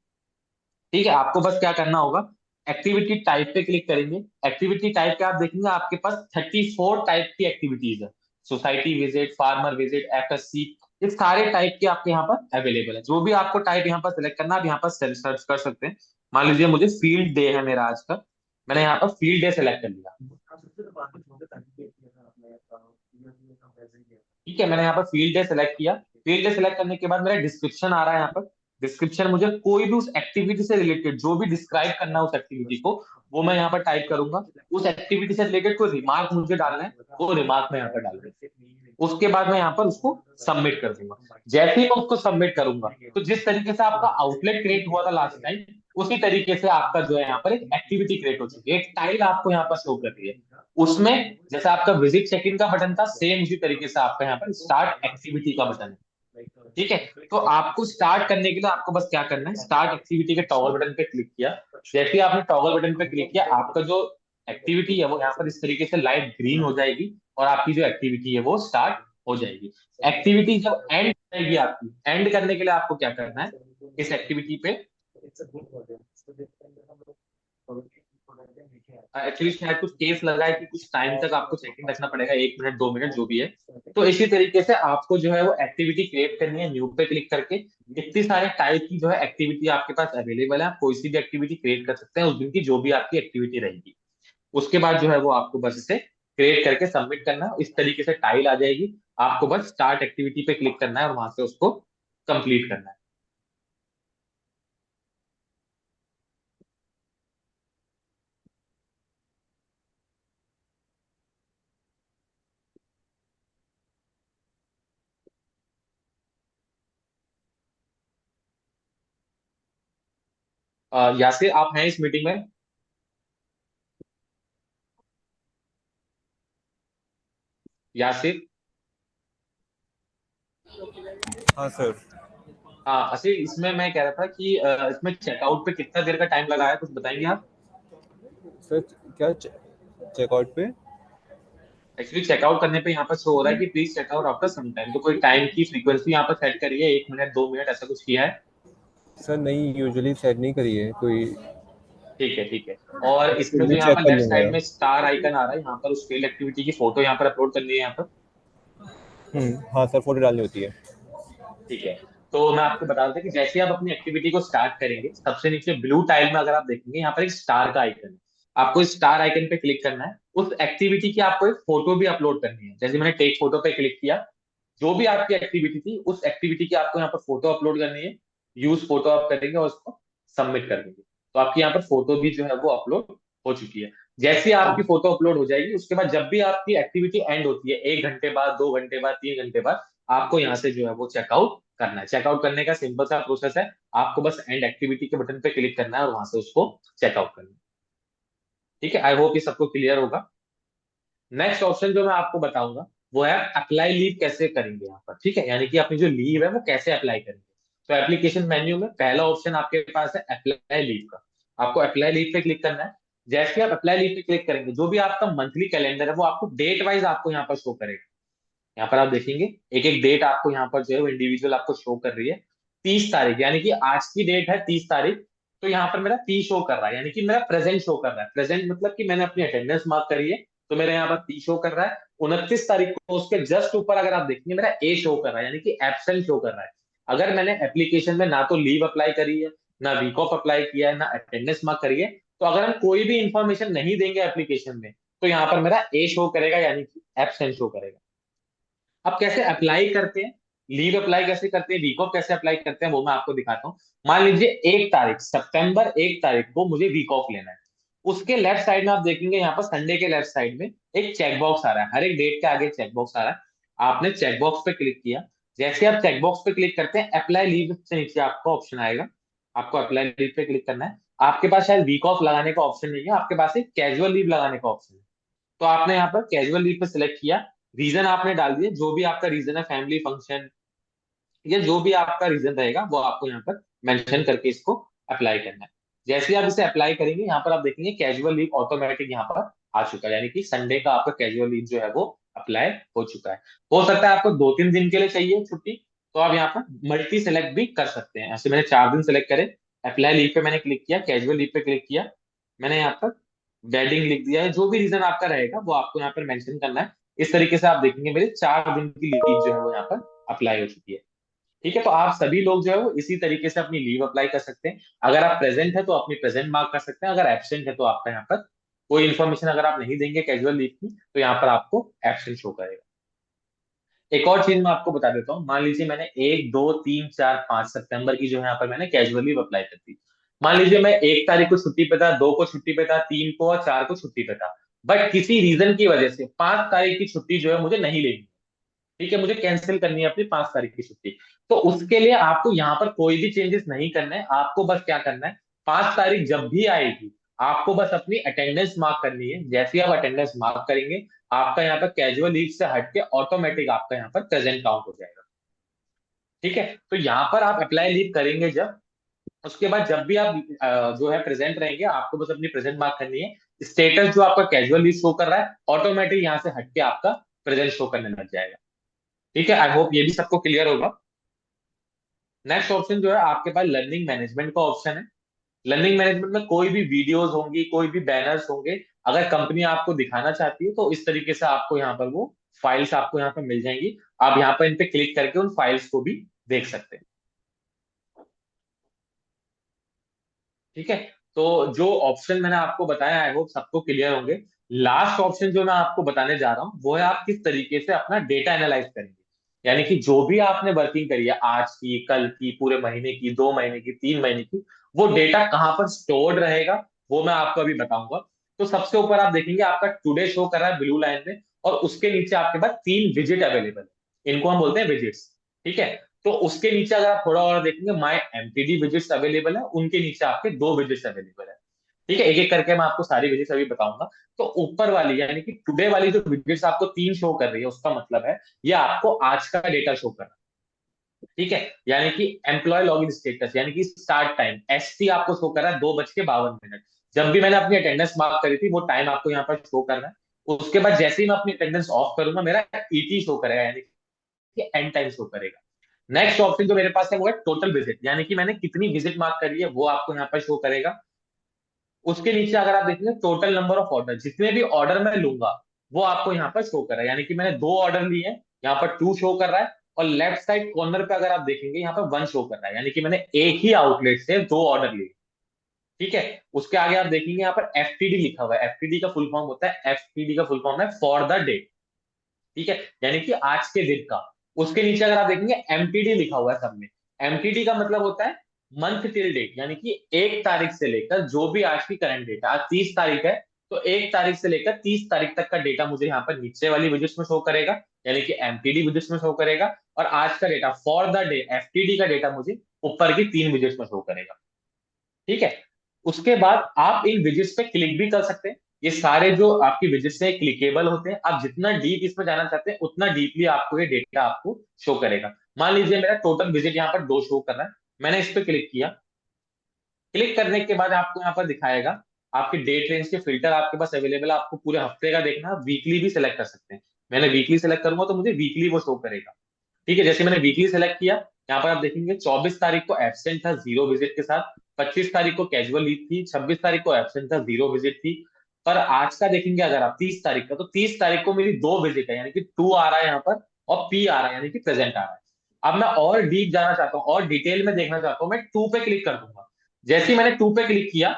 ठीक है, आपको बस क्या करना होगा, एक्टिविटी टाइप पे क्लिक करेंगे। एक्टिविटी टाइप पे आप देखेंगे आपके पास 34 टाइप की एक्टिविटीज है। Society visit, farmer visit, FSc, ये सारे टाइप के आपके यहाँ पर अवेलेबल है। जो भी आपको टाइप यहाँ पर सिलेक्ट करना है, आप यहाँ पर सर्च कर सकते हैं। मान लीजिए मुझे फील्ड डे है मेरा आज का, मैंने यहाँ पर फील्ड डे सेलेक्ट कर लिया। ठीक है, मैंने यहाँ पर फील्ड डे सेलेक्ट किया। फील्ड डे सेलेक्ट करने के बाद मेरा डिस्क्रिप्शन आ रहा है यहाँ पर। डिस्क्रिप्शन, मुझे कोई भी उस एक्टिविटी से रिलेटेड जो भी डिस्क्राइब करना है उस एक्टिविटी को, वो मैं यहाँ पर टाइप करूंगा। उस एक्टिविटी से रिलेटेड कोई रिमार्क मुझे डालना है, वो रिमार्क मैं यहाँ पर डाल दूंगा। उसके बाद मैं यहाँ पर उसको सबमिट कर दूंगा। जैसे ही मैं उसको सबमिट करूंगा, तो जिस तरीके से आपका आउटलेट क्रिएट हुआ था लास्ट टाइम, उसी तरीके से आपका जो है यहाँ पर एक एक्टिविटी क्रिएट हो चुकी है, एक टाइल आपको यहाँ पर शो कर रही है। उसमें जैसे आपका विजिट चेक इन का बटन था, सेम उसी तरीके से आपका यहाँ पर स्टार्ट एक्टिविटी का बटन है। ठीक है, तो आपको स्टार्ट करने के लिए आपको बस क्या करना है, स्टार्ट एक्टिविटी के टॉगल बटन पे क्लिक किया। जैसे ही आपने टॉगल बटन पे क्लिक किया, आपका जो एक्टिविटी है वो यहाँ पर इस तरीके से लाइट ग्रीन हो जाएगी और आपकी जो एक्टिविटी है वो स्टार्ट हो जाएगी। एक्टिविटी जब एंड हो जाएगी, आपकी एंड करने के लिए आपको क्या करना है, इस एक्टिविटी पे एक्चुअली शायद कुछ केस लगा है कि कुछ टाइम तक आपको चेकिंग रखना पड़ेगा, 1 मिनट 2 मिनट जो भी है। तो इसी तरीके से आपको जो है वो एक्टिविटी क्रिएट करनी है, न्यू पे क्लिक करके। इतनी सारे टाइप की जो है एक्टिविटी आपके पास अवेलेबल है, आप कोई सी भी एक्टिविटी क्रिएट कर सकते हैं उस दिन की जो भी आपकी एक्टिविटी रहेगी। उसके बाद जो है वो आपको बस इसे क्रिएट करके सबमिट करना है, इस तरीके से टाइल आ जाएगी। आपको बस स्टार्ट एक्टिविटी पे क्लिक करना है और वहां से उसको कंप्लीट करना है। यासिर, आप हैं इस मीटिंग में? यासिर? हाँ सर। हाँ असी, इसमें मैं कह रहा था कि इसमें चेकआउट पे कितना देर का टाइम लगा है, कुछ बताएंगे आप? सर क्या चेकआउट पे? एक्चुअली चेकआउट करने पे यहाँ पर शो हो रहा है कि please checkout after some time, तो कोई टाइम की फ्रीक्वेंसी यहाँ पर सेट करिए, 1 मिनट 2 मिनट ऐसा कुछ किया है? सर नहीं, यूजुअली सेट नहीं करी है कोई। ठीक है, ठीक है। और इसमें जो मैं यहाँ चेक पर कर लेफ्ट लूंगा। साइड में स्टार आइकन आ रहा है, यहाँ पर उस फील्ड एक्टिविटी की फोटो यहाँ पर अपलोड करनी है यहाँ पर। हाँ सर, फोटो डालनी होती है। ठीक है, तो मैं आपको बता दें कि जैसे ही आप अपनी एक्टिविटी को स्टार्ट करेंगे, सबसे नीचे ब्लू टाइल में अगर आप देखेंगे यहाँ पर एक स्टार का आइकन है। आपको इस स्टार आइकन पे क्लिक करना है, उस एक्टिविटी की आपको एक फोटो भी अपलोड करनी है। जैसे मैंने टेक फोटो पे क्लिक किया, जो भी आपकी एक्टिविटी थी उस एक्टिविटी की आपको यहाँ पर फोटो अपलोड करनी है। यूज फोटो आप करेंगे और उसको सबमिट कर देंगे, तो आपकी यहाँ पर फोटो भी जो है वो अपलोड हो चुकी है। जैसे ही आपकी फोटो अपलोड हो जाएगी, उसके बाद जब भी आपकी एक्टिविटी एंड होती है, 1 घंटे बाद, 2 घंटे बाद, 3 घंटे बाद, आपको यहाँ से जो है वो चेकआउट करना है। चेकआउट करने का सिंपल सा प्रोसेस है, आपको बस एंड एक्टिविटी के बटन पे क्लिक करना है और वहां से उसको चेकआउट करना है। ठीक है, आई होप ये सबको क्लियर होगा। नेक्स्ट ऑप्शन जो मैं आपको बताऊंगा वो है अप्लाई लीव कैसे करेंगे यहाँ पर, ठीक है, यानी कि अपनी जो लीव है वो कैसे अप्लाई करेंगे। तो एप्लीकेशन मेन्यू में पहला ऑप्शन आपके पास है अप्लाई लीव का। आपको अप्लाई लीव पे क्लिक करना है। जैसे ही आप अप्लाई लीव पे क्लिक करेंगे, जो भी आपका मंथली कैलेंडर है वो आपको डेट वाइज आपको यहाँ पर शो करेगा। यहाँ पर आप देखेंगे एक एक डेट आपको यहाँ पर जो है वो इंडिविजुअल आपको शो कर रही है। 30 तारीख यानी कि आज की डेट है 30 तारीख, तो यहाँ पर मेरा 30 शो कर रहा है, यानी कि मेरा प्रेजेंट शो कर रहा है। प्रेजेंट मतलब कि मैंने अपनी अटेंडेंस मार्क करी है, तो मेरे यहाँ पर 30 शो कर रहा है। 29 तारीख को उसके जस्ट ऊपर अगर आप देखेंगे मेरा ए शो कर रहा है, यानी कि एब्सेंट शो कर रहा है। अगर मैंने एप्लीकेशन में ना तो लीव अप्लाई करी है, ना वीक ऑफ अप्लाई किया है, ना अटेंडेंस मार्क करी है, तो अगर हम कोई भी इंफॉर्मेशन नहीं देंगे एप्लीकेशन में, तो यहाँ पर मेरा ए शो करेगा, यानी कि एब्सेंट शो करेगा। अब कैसे अप्लाई करते हैं, लीव अप्लाई कैसे करते हैं, वीक ऑफ कैसे अप्लाई करते हैं, वो मैं आपको दिखाता हूँ। मान लीजिए 1 तारीख, सितंबर 1 तारीख को मुझे वीक ऑफ लेना है। उसके लेफ्ट साइड में आप देखेंगे यहाँ पर संडे के लेफ्ट साइड में एक चेक बॉक्स आ रहा है, हर एक डेट के आगे चेक बॉक्स आ रहा है। आपने चेक बॉक्स पे क्लिक किया। जैसे आप चेक बॉक्स पे क्लिक करते हैं, अप्लाई लीव से नीचे आपका ऑप्शन आएगा, आपको अप्लाई लीव पे क्लिक करना है। आपके पास शायद वीक ऑफ लगाने का ऑप्शन नहीं है, आपके पास एक कैजुअल लीव लगाने का ऑप्शन है। तो आपने यहाँ पर कैजुअल लीव पे सिलेक्ट किया। रीजन आपने डाल दिया, जो भी आपका रीजन है, फैमिली फंक्शन या जो भी आपका रीजन रहेगा वो आपको यहाँ पर मेंशन करके इसको अप्लाई करना है। जैसे ही आप इसे अप्लाई करेंगे, यहाँ पर आप देखेंगे कैजुअल लीव ऑटोमेटिक यहाँ पर आ चुका है, यानी कि संडे का आपका कैजुअल लीव जो है वो अप्लाई हो चुका है। हो सकता है आपको 2-3 दिन के लिए चाहिए छुट्टी, तो आप यहाँ पर मल्टी सेलेक्ट भी कर सकते हैं। ऐसे मैंने 4 दिन सेलेक्ट करे, अप्लाई लीव पे मैंने क्लिक किया, कैजुअल लीव पे क्लिक किया, मैंने यहाँ पर वेडिंग लिख दिया है। जो भी रीजन आपका रहेगा वो आपको यहाँ पर मेंशन करना है। इस तरीके से आप देखेंगे मेरे 4 दिन की लीव जो है वो यहाँ पर अप्लाई हो चुकी है। ठीक है, तो आप सभी लोग जो है वो इसी तरीके से अपनी लीव अप्लाई कर सकते हैं। अगर आप प्रेजेंट है तो अपनी प्रेजेंट मार्क कर सकते हैं, अगर एब्सेंट है तो आपका यहाँ पर कोई इन्फॉर्मेशन अगर आप नहीं देंगे कैजुअल लीव की, तो यहाँ पर आपको एब्सेंट शो करेगा। एक और चीज मैं आपको बता देता हूँ। मान लीजिए मैंने 1, 2, 3, 4, 5 सितंबर की जो है यहाँ पर मैंने कैजुअल लीव अप्लाई कर दी। मान लीजिए मैं 1 तारीख को छुट्टी पे था, 2 को छुट्टी पे था, 3 को और 4 को छुट्टी पे था, बट किसी रीजन की वजह से 5 तारीख की छुट्टी जो है मुझे नहीं लेनी। ठीक है, मुझे कैंसिल करनी है अपनी 5 तारीख की छुट्टी। तो उसके लिए आपको यहाँ पर कोई भी चेंजेस नहीं करने हैं। आपको बस क्या करना है, 5 तारीख जब भी आएगी आपको बस अपनी अटेंडेंस मार्क करनी है। जैसे ही आप अटेंडेंस मार्क करेंगे, आपका यहाँ पर कैजुअल लीव से हट के ऑटोमेटिक आपका यहाँ पर प्रेजेंट काउंट हो जाएगा। ठीक है, तो यहाँ पर आप अप्लाई लीव करेंगे जब, उसके बाद जब भी आप जो है प्रेजेंट रहेंगे, आपको बस अपनी प्रेजेंट मार्क करनी है। स्टेटस जो आपका कैजुअल लीव शो कर रहा है, ऑटोमेटिक यहाँ से हट के आपका प्रेजेंट शो करने लग जाएगा। ठीक है, आई होप ये भी सबको क्लियर होगा। नेक्स्ट ऑप्शन जो है आपके पास लर्निंग मैनेजमेंट का ऑप्शन है। लर्निंग मैनेजमेंट में कोई भी वीडियोस होंगी, कोई भी बैनर्स होंगे, अगर कंपनी आपको दिखाना चाहती है तो इस तरीके से आपको यहाँ पर वो फाइल्स आपको यहाँ पर मिल जाएंगी। आप यहाँ पर इन पे क्लिक करके उन फाइल्स को भी देख सकते हैं। ठीक है, तो जो ऑप्शन मैंने आपको बताया आई होप सबको क्लियर होंगे। लास्ट ऑप्शन जो मैं आपको बताने जा रहा हूँ वो है आप किस तरीके से अपना डेटा एनालाइज करेंगे, यानी कि जो भी आपने वर्किंग करी है, आज की, कल की, पूरे महीने की, 2 महीने की, 3 महीने की, वो डेटा कहाँ पर स्टोर्ड रहेगा वो मैं आपको अभी बताऊंगा। तो सबसे ऊपर आप देखेंगे आपका टुडे शो कर रहा है ब्लू लाइन में, और उसके नीचे आपके पास 3 विजिट अवेलेबल है, इनको हम बोलते हैं विजिट्स। ठीक है, तो उसके नीचे अगर आप थोड़ा और देखेंगे माय एमटीडी विजिट्स अवेलेबल है, उनके नीचे आपके 2 विजिट्स अवेलेबल है। ठीक है, एक एक करके मैं आपको सारी विजिट्स अभी बताऊंगा। तो ऊपर वाली यानी कि टुडे वाली जो विजिट्स आपको 3 शो कर रही है, उसका मतलब है ये आपको आज का डेटा शो कर रहा है। ठीक है, यानी कि एम्प्लॉय लॉगिन स्टेटस यानी कि स्टार्ट टाइम एसटी आपको शो कर रहा है 2:52। जब भी मैंने अपनी अटेंडेंस मार्क करी थी वो टाइम आपको यहाँ पर शो कर रहा है। उसके बाद जैसे ही मैं अपनी अटेंडेंस ऑफ करूंगा मेरा ईटी शो करेगा, यानी कि एंड टाइम शो करेगा। नेक्स्ट ऑप्शन जो मेरे पास है वो है टोटल विजिट, यानी कि मैंने कितनी विजिट मार्क करी है वो आपको यहाँ पर शो करेगा। उसके नीचे अगर आप देखेंगे टोटल नंबर ऑफ ऑर्डर, जितने भी ऑर्डर मैं लूंगा वो आपको यहाँ पर शो कर रहा है, यानी कि मैंने 2 ऑर्डर लिए हैं, यहाँ पर 2 शो कर रहा है। और लेफ्ट साइड कॉर्नर पे अगर आप देखेंगे यहाँ पर 1 शो कर रहा है, यानी कि मैंने एक ही आउटलेट से 2 ऑर्डर लिए। ठीक है, उसके आगे आप देखेंगे यहाँ पर एफटीडी लिखा हुआ है। एफटीडी का फुल फॉर्म होता है, एफटीडी का फुल फॉर्म है फॉर द डे। ठीक है, यानी कि आज के दिन का। उसके नीचे अगर आप देखेंगे एमटीडी लिखा हुआ है सब में। एमटीडी का मतलब होता है मंथ टिल डेट, यानी कि 1 तारीख से लेकर जो भी आज की करंट डेट है, आज 30 तारीख है, तो 1 तारीख से लेकर 30 तारीख तक का डेटा मुझे यहाँ पर नीचे वाली विजिट्स में शो करेगा, यानी कि एमटीडी विजिट्स में शो करेगा। और आज का डेटा फॉर द डे एफटीडी का डेटा मुझे ऊपर की 3 विजिट्स में शो करेगा। ठीक है, उसके बाद आप इन विजिट्स पे क्लिक भी कर सकते हैं। ये सारे जो आपकी विजिट्स हैं क्लिकेबल होते हैं। आप जितना डीप इसमें जाना चाहते हैं उतना डीपली आपको ये डेटा आपको शो करेगा। मान लीजिए मेरा टोटल विजिट यहाँ पर 2 शो कर रहा है, मैंने इस पे क्लिक किया। क्लिक करने के बाद आपको यहाँ पर दिखाएगा आपके डेट रेंज के फिल्टर आपके पास अवेलेबल है। आपको पूरे हफ्ते का देखना है, वीकली भी सिलेक्ट कर सकते हैं। मैंने वीकली सेलेक्ट करूंगा तो मुझे वीकली वो शो करेगा। ठीक है, जैसे मैंने वीकली सेलेक्ट किया, यहाँ पर आप देखेंगे 24 तारीख को एब्सेंट था 0 विजिट के साथ, 25 तारीख को कैजुअल लीव थी, 26 तारीख को एब्सेंट था 0 विजिट थी। पर आज का देखेंगे अगर आप 30 तारीख का, तो 30 तारीख को मेरी 2 विजिट है, यानी कि 2 आ रहा है यहाँ पर और P आ रहा है, यानी कि प्रेजेंट आ रहा है। अब मैं और डीप जाना चाहता हूँ और डिटेल में देखना चाहता हूँ, मैं 2 पे क्लिक कर दूंगा। जैसे ही मैंने 2 पे क्लिक किया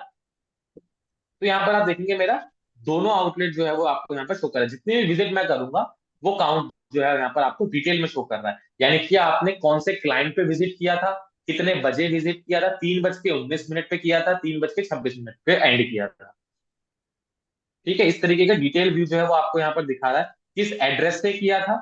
तो यहाँ पर आप देखेंगे मेरा दोनों आउटलेट जो है वो आपको यहाँ पर शो कर रहा है। जितनी भी विजिट मैं करूंगा वो काउंट जो है यहाँ पर आपको डिटेल में शो कर रहा है, यानी कि आपने कौन से क्लाइंट पे विजिट किया था, कितने बजे विजिट किया था, 3:19 पे किया था, 3:26 पे एंड किया था। ठीक है, इस तरीके का डिटेल व्यू जो है वो आपको यहाँ पर दिखा रहा है, किस एड्रेस से किया था।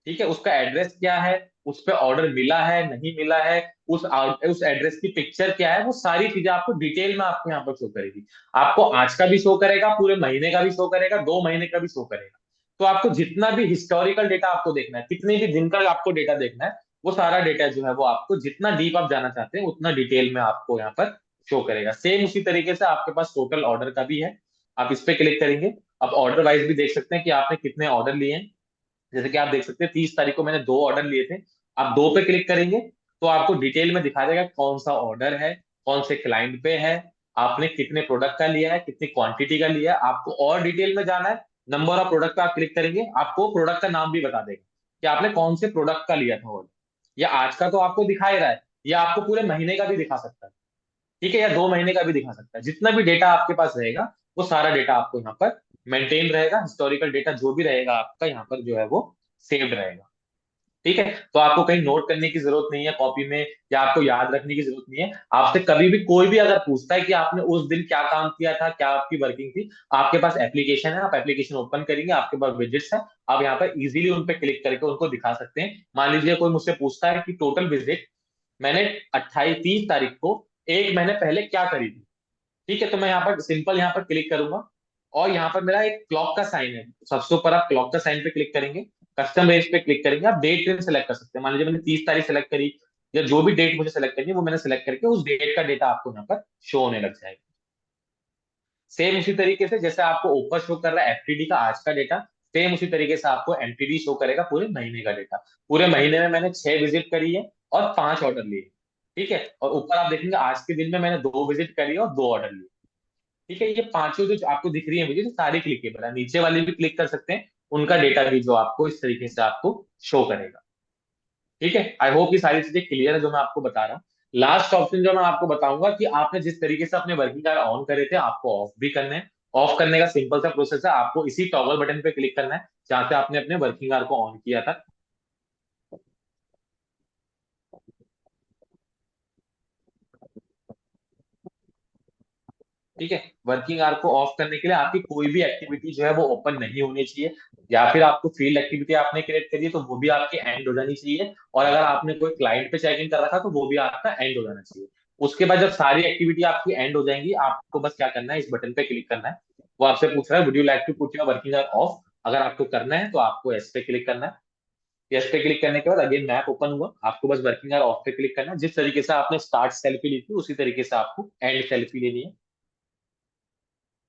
ठीक है, उसका एड्रेस क्या है, उस पे ऑर्डर मिला है नहीं मिला है, उस एड्रेस की पिक्चर क्या है, वो सारी चीजें आपको डिटेल में आपको यहाँ पर शो करेगी। आपको आज का भी शो करेगा, पूरे महीने का भी शो करेगा, 2 महीने का भी शो करेगा। तो आपको जितना भी हिस्टोरिकल डेटा आपको देखना है, कितने भी दिन का आपको डेटा देखना है, वो सारा डेटा जो है वो आपको जितना डीप आप जाना चाहते हैं उतना डिटेल में आपको यहाँ पर शो करेगा। सेम उसी तरीके से आपके पास टोटल ऑर्डर का भी है। आप इस पे क्लिक करेंगे, आप ऑर्डर वाइज भी देख सकते हैं कि आपने कितने ऑर्डर लिए हैं। जैसे कि आप देख सकते हैं 30 तारीख को मैंने 2 ऑर्डर लिए थे। आप 2 पे क्लिक करेंगे तो आपको डिटेल में दिखा देगा कौन सा ऑर्डर है, कौन से क्लाइंट पे है, आपने कितने प्रोडक्ट का लिया है, कितनी क्वांटिटी का लिया है। आपको और डिटेल में जाना है, नंबर ऑफ प्रोडक्ट पे आप क्लिक करेंगे, आपको प्रोडक्ट का नाम भी बता देगा कि आपने कौन से प्रोडक्ट का लिया था ऑर्डर। या आज का तो आपको दिखा ही रहा है, या आपको पूरे महीने का भी दिखा सकता है। ठीक है, या 2 महीने का भी दिखा सकता है। जितना भी डेटा आपके पास रहेगा वो सारा डेटा आपको यहाँ पर मेंटेन रहेगा। हिस्टोरिकल डेटा जो भी रहेगा आपका यहाँ पर जो है वो सेव्ड रहेगा। ठीक है, तो आपको कहीं नोट करने की जरूरत नहीं है कॉपी में, या आपको याद रखने की जरूरत नहीं है। आपसे कभी भी कोई भी अगर पूछता है कि आपने उस दिन क्या काम किया था, क्या आपकी वर्किंग थी, आपके पास एप्लीकेशन है, आप एप्लीकेशन ओपन करेंगे, आपके पास विजिट्स है, आप यहाँ पर इजीली उन पे क्लिक करके उनको दिखा सकते हैं। मान लीजिए कोई मुझसे पूछता है कि टोटल विजिट मैंने 30 तारीख को 1 महीने पहले क्या करी थी। ठीक है, तो मैं यहाँ पर सिंपल यहाँ पर क्लिक करूंगा और यहाँ पर मेरा एक क्लॉक का साइन है, सबसे ऊपर आप क्लॉक का साइन पे क्लिक करेंगे, कस्टम रेंज पे क्लिक करेंगे, आप डेट रेंज सेलेक्ट कर सकते हैं। मान लीजिए मैंने 30 तारीख सेलेक्ट करी, या जो भी डेट मुझे सेलेक्ट करनी है वो मैंने सेलेक्ट करके उस डेट का डेटा आपको यहाँ पर शो होने लग जाएगा। सेम उसी तरीके से जैसे आपको ऊपर शो कर रहा है एफटीडी का आज का डेटा, सेम उसी तरीके से आपको एमटीडी शो करेगा पूरे महीने का डेटा। पूरे महीने में मैंने 6 विजिट करी है और 5 ऑर्डर लिए। ठीक है, और ऊपर आप देखेंगे आज के दिन में मैंने 2 विजिट करी है और 2 ऑर्डर लिए। ठीक है, ये पांचों जो आपको दिख रही है मुझे, सारी क्लिकेबल है। नीचे वाले भी क्लिक कर सकते हैं, उनका डेटा भी जो आपको इस तरीके से आपको शो करेगा। ठीक है, आई होप ये सारी चीजें क्लियर है जो मैं आपको बता रहा हूँ। लास्ट ऑप्शन जो मैं आपको बताऊंगा कि आपने जिस तरीके से अपने वर्किंग आवर ऑन करे थे आपको ऑफ भी करने हैं। ऑफ करने का सिंपल सा प्रोसेस है, आपको इसी टॉगल बटन पे क्लिक करना है जहां से आपने अपने वर्किंग आवर को ऑन किया था। ठीक है, वर्किंग आवर को ऑफ करने के लिए आपकी कोई भी एक्टिविटी जो है वो ओपन नहीं होनी चाहिए, या फिर आपको फील्ड एक्टिविटी आपने क्रिएट करी है तो वो भी आपकी एंड हो जानी चाहिए, और अगर आपने कोई क्लाइंट पे चेक इन कर रखा तो वो भी आपका एंड हो जाना चाहिए। उसके बाद जब सारी एक्टिविटी आपकी एंड हो जाएंगी, आपको बस क्या करना है, इस बटन पे क्लिक करना है। वो आपसे पूछ रहा है would you like to put your working hour off. अगर आपको करना है तो आपको एस पे क्लिक करना है। एस पे क्लिक करने के बाद अगेन मैप ओपन हुआ, आपको बस वर्किंग आवर ऑफ पे क्लिक करना है। जिस तरीके से आपने स्टार्ट सेल्फी ली थी उसी तरीके से आपको एंड सेल्फी लेनी है।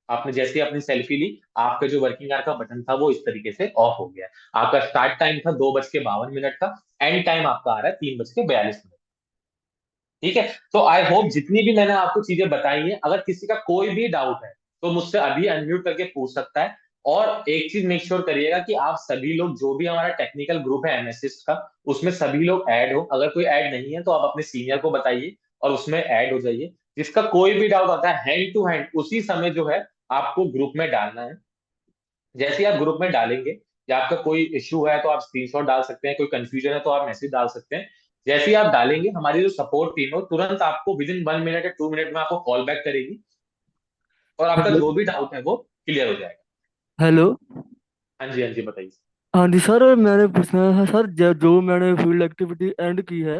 आपने जैसे ही अपनी सेल्फी ली, आपका जो वर्किंग आवर का बटन था वो इस तरीके से ऑफ हो गया है। आपका स्टार्ट टाइम था 2:52 का, एंड टाइम आपका आ रहा है 3:42। ठीक है, तो आई होप जितनी भी मैंने आपको चीजें बताई हैं, अगर किसी का कोई भी डाउट है तो मुझसे अभी अनम्यूट करके पूछ सकता है। और एक चीज मेक श्योर करिएगा कि आप सभी लोग, जो भी हमारा टेक्निकल ग्रुप है एमएसिस्ट का, उसमें सभी लोग ऐड हो। अगर कोई ऐड नहीं है तो आप अपने सीनियर को बताइए और उसमें ऐड हो जाइए। जिसका कोई भी डाउट आता है हैंड टू हैंड उसी समय जो है आपको ग्रुप में डालना है। जैसे ही आप ग्रुप में डालेंगे, या आपका कोई इश्यू है तो आप स्क्रीनशॉट डाल सकते हैं, कोई कंफ्यूजन है तो आप मैसेज डाल सकते हैं। जैसे ही आप डालेंगे, हमारी जो सपोर्ट टीम है वो तुरंत आपको विद इन 1 मिनट या 2 मिनट में आपको कॉल बैक करेगी और आपका हेलो। जो भी डाउट है वो क्लियर हो जाएगा। हेलो। हाँ जी, हाँ जी, बताइए। हाँ जी सर, मैंने पूछना था सर, जो मैंने फील्ड एक्टिविटी एंड की है,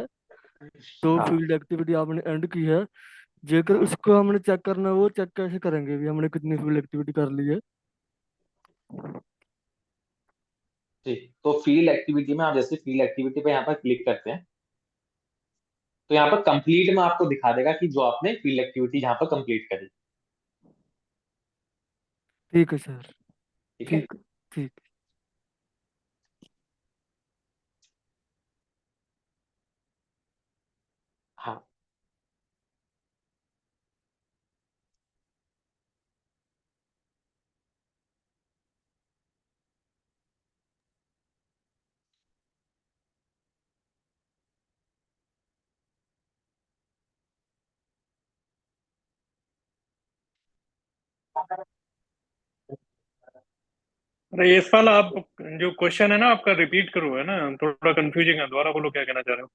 तो हाँ फील्ड एक्टिविटी आपने एंड की है, जेकर उसको हमने चेक करना है, वो चेक कैसे करेंगे भी हमने कितनी फील्ड एक्टिविटी कर ली है? जी, तो फील्ड एक्टिविटी में आप जैसे फील्ड एक्टिविटी पे यहाँ पर क्लिक करते हैं, तो यहाँ पर कंप्लीट में आपको दिखा देगा कि जो आपने फील्ड एक्टिविटी यहाँ पर कंप्लीट करी। ठीक है सर। ठीक है। ठीक। ठीक। हाँ, अरे ये साल आप जो क्वेश्चन है ना आपका रिपीट करो, है ना, थोड़ा कंफ्यूजिंग है, दोबारा बोलो क्या कहना चाह रहे हो।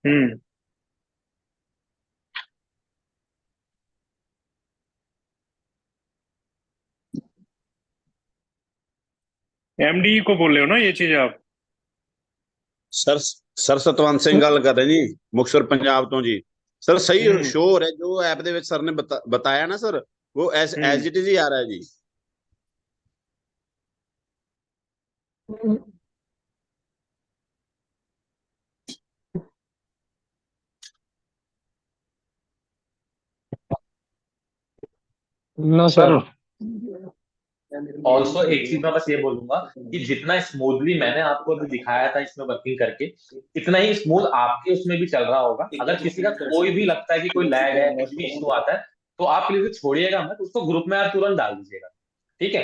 हम्म। एमडी को बोल रहे हो ना ये चीज आप? सर ਸਰ ਸਤਵੰਤ ਸਿੰਘ ਗੱਲ ਕਰ ਰਹੇ ਜੀ, ਮੁਕਤਸਰ ਪੰਜਾਬ ਤੋਂ ਜੀ। ਸਰ ਸਹੀ ਸ਼ੋ ਹੋ ਰਿਹਾ ਜੋ ਐਪ ਦੇ ਵਿੱਚ ਸਰ ਨੇ बताया ना सर, वो एज इट इज ही आ रहा है जी। No sir. ऑल्सो एक चीज मैं बस ये बोलूंगा कि जितना स्मूथली मैंने आपको अभी दिखाया था इसमें वर्किंग करके, इतना ही स्मूथ आपके उसमें भी चल रहा होगा। अगर किसी का कोई भी लगता है कि कोई लैग है, कुछ भी इशू आता है, तो आप प्लीज छोड़िएगा मत, उसको ग्रुप में आप तुरंत डाल दीजिएगा। ठीक है।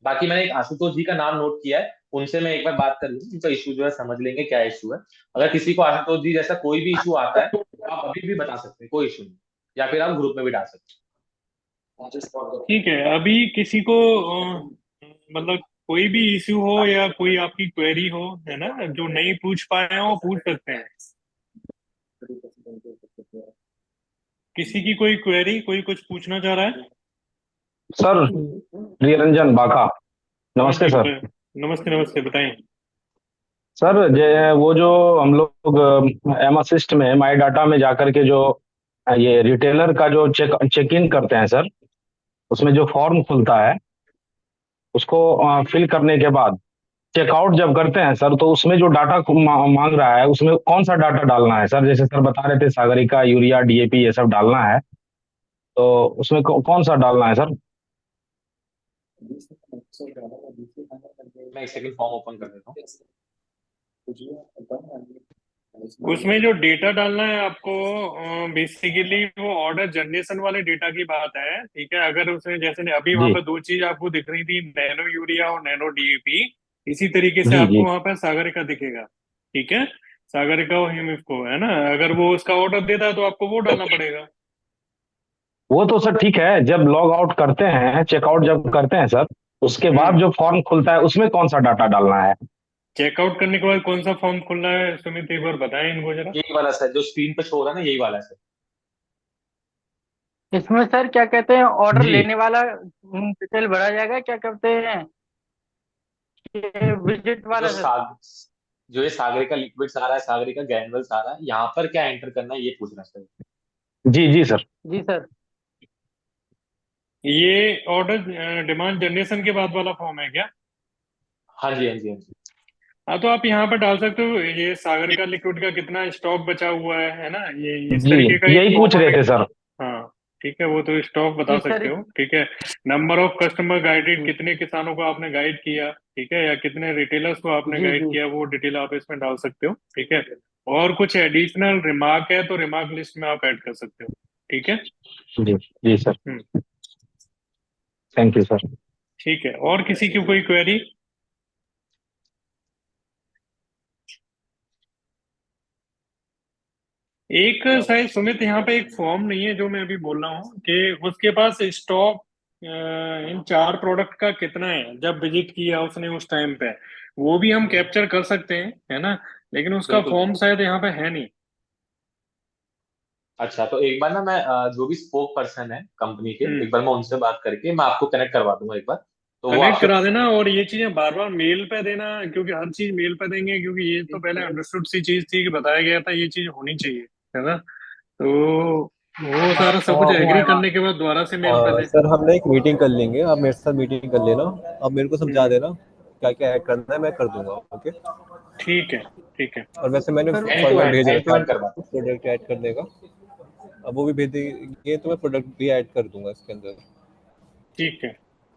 बाकी मैंने एक आशुतोष जी का नाम नोट किया है, उनसे मैं एक बार बात कर लूँ, उनका इशू जो है समझ लेंगे क्या इशू है। अगर किसी को आशुतोष जी जैसा कोई भी इशू आता है तो आप अभी भी बता सकते हैं, कोई इशू नहीं, या फिर आप ग्रुप में भी डाल सकते हैं। ठीक है, अभी किसी को मतलब कोई भी इश्यू हो या कोई आपकी क्वेरी हो, है ना, जो नहीं पूछ पाए हो पूछ सकते हैं। किसी की कोई क्वेरी, कोई कुछ पूछना चाह रहा है? सर प्रियरंजन बाका, नमस्ते सर। नमस्ते नमस्ते, बताएं। सर वो जो हम लोग एम असिस्ट में माई डाटा में जाकर के जो ये रिटेलर का जो चेक इन करते हैं सर, उसमें जो फॉर्म खुलता है उसको फिल करने के बाद चेकआउट जब करते हैं सर, तो उसमें जो डाटा मांग रहा है उसमें कौन सा डाटा डालना है सर? जैसे सर बता रहे थे सागरिका, यूरिया, डीएपी ये सब डालना है, तो उसमें कौन सा डालना है सर? मैं एक सेकंड फॉर्म ओपन कर देता हूँ। उसमें जो डेटा डालना है आपको, बेसिकली वो ऑर्डर जनरेशन वाले डेटा की बात है। ठीक है, अगर उसमें जैसे अभी वहां पर दो चीज आपको दिख रही थी, नैनो यूरिया और नैनो डीएपी, इसी तरीके से आपको वहां पर सागरिका दिखेगा। ठीक है, सागरिका और हिमिफको, है ना, अगर वो उसका ऑर्डर देता है तो आपको वो डालना पड़ेगा। वो तो सर ठीक है, जब लॉग आउट करते हैं, चेकआउट जब करते हैं सर, उसके बाद जो फॉर्म खुलता है उसमें कौन सा डाटा डालना है? चेकआउट करने के बाद कौन सा फॉर्म खुलना है सुमित, एक बार बताएं इनको जरा। यही वाला सर जो स्क्रीन पे शो हो रहा है ना, यही वाला सर। इसमें सर क्या कहते हैं, ऑर्डर लेने वाला डिटेल भरा जाएगा, क्या कहते हैं, विजिट वाला सर? जो ये सागरिका लिक्विड्स आ रहा है, सागरिका ग्रैन्युल्स आ रहा है, यहाँ पर क्या एंटर करना है ये पूछना सर। जी सर। जी सर। ये ऑर्डर डिमांड जनरेशन के बाद वाला फॉर्म है क्या? हाँ जी हाँ जी हाँ जी। हाँ, तो आप यहाँ पर डाल सकते हो ये सागरिका लिक्विड का कितना स्टॉक बचा हुआ है ना, ये इस तरीके का यही पूछ रहे थे सर। हाँ ठीक है, वो तो स्टॉक बता सकते हो। ठीक है, नंबर ऑफ कस्टमर गाइडेड, कितने किसानों को आपने गाइड किया, ठीक है, या कितने रिटेलर्स को आपने गाइड किया, वो डिटेल आप इसमें डाल सकते हो। ठीक है, और कुछ एडिशनल रिमार्क है तो रिमार्क लिस्ट में आप ऐड कर सकते हो। ठीक है जी सर, थैंक यू सर। ठीक है, और किसी की कोई क्वेरी? एक शायद सुमित यहाँ पे एक फॉर्म नहीं है जो मैं अभी बोल रहा हूँ कि उसके पास स्टॉक इन 4 प्रोडक्ट का कितना है जब विजिट किया उसने उस टाइम पे, वो भी हम कैप्चर कर सकते हैं, है ना, लेकिन उसका फॉर्म शायद यहाँ पे है नहीं। अच्छा, तो एक बार ना मैं जो भी स्पोक पर्सन है कंपनी के, एक बार मैं उनसे बात करके मैं आपको कनेक्ट करवा दूंगा एक बार, तो वो कनेक्ट करा देना। और ये चीजें बार बार मेल पे देना, क्योंकि हर चीज मेल पे देंगे, क्योंकि ये तो पहले अंडरस्टूड सी चीज थी कि बताया गया था ये चीज होनी चाहिए। है ना। तो वो सारा सब कुछ एग्री करने के बाद दोबारा से मेल पहले। सर हम ना एक मीटिंग कर लेंगे, आप मेरे साथ मीटिंग कर लेना, आप मेरे को समझा देना क्या क्या ऐड करना है, मैं कर दूंगा। ओके ठीक है, ठीक है। और वैसे मैंने sir end to format end, भेज एंड टू रखा एंड है करवा दो। प्रोडक्ट ऐड करने का, अब वो भी भेज देंगे तो मैं प्रोडक्ट भी ऐड कर दूंगा इसके अंदर। ठीक है।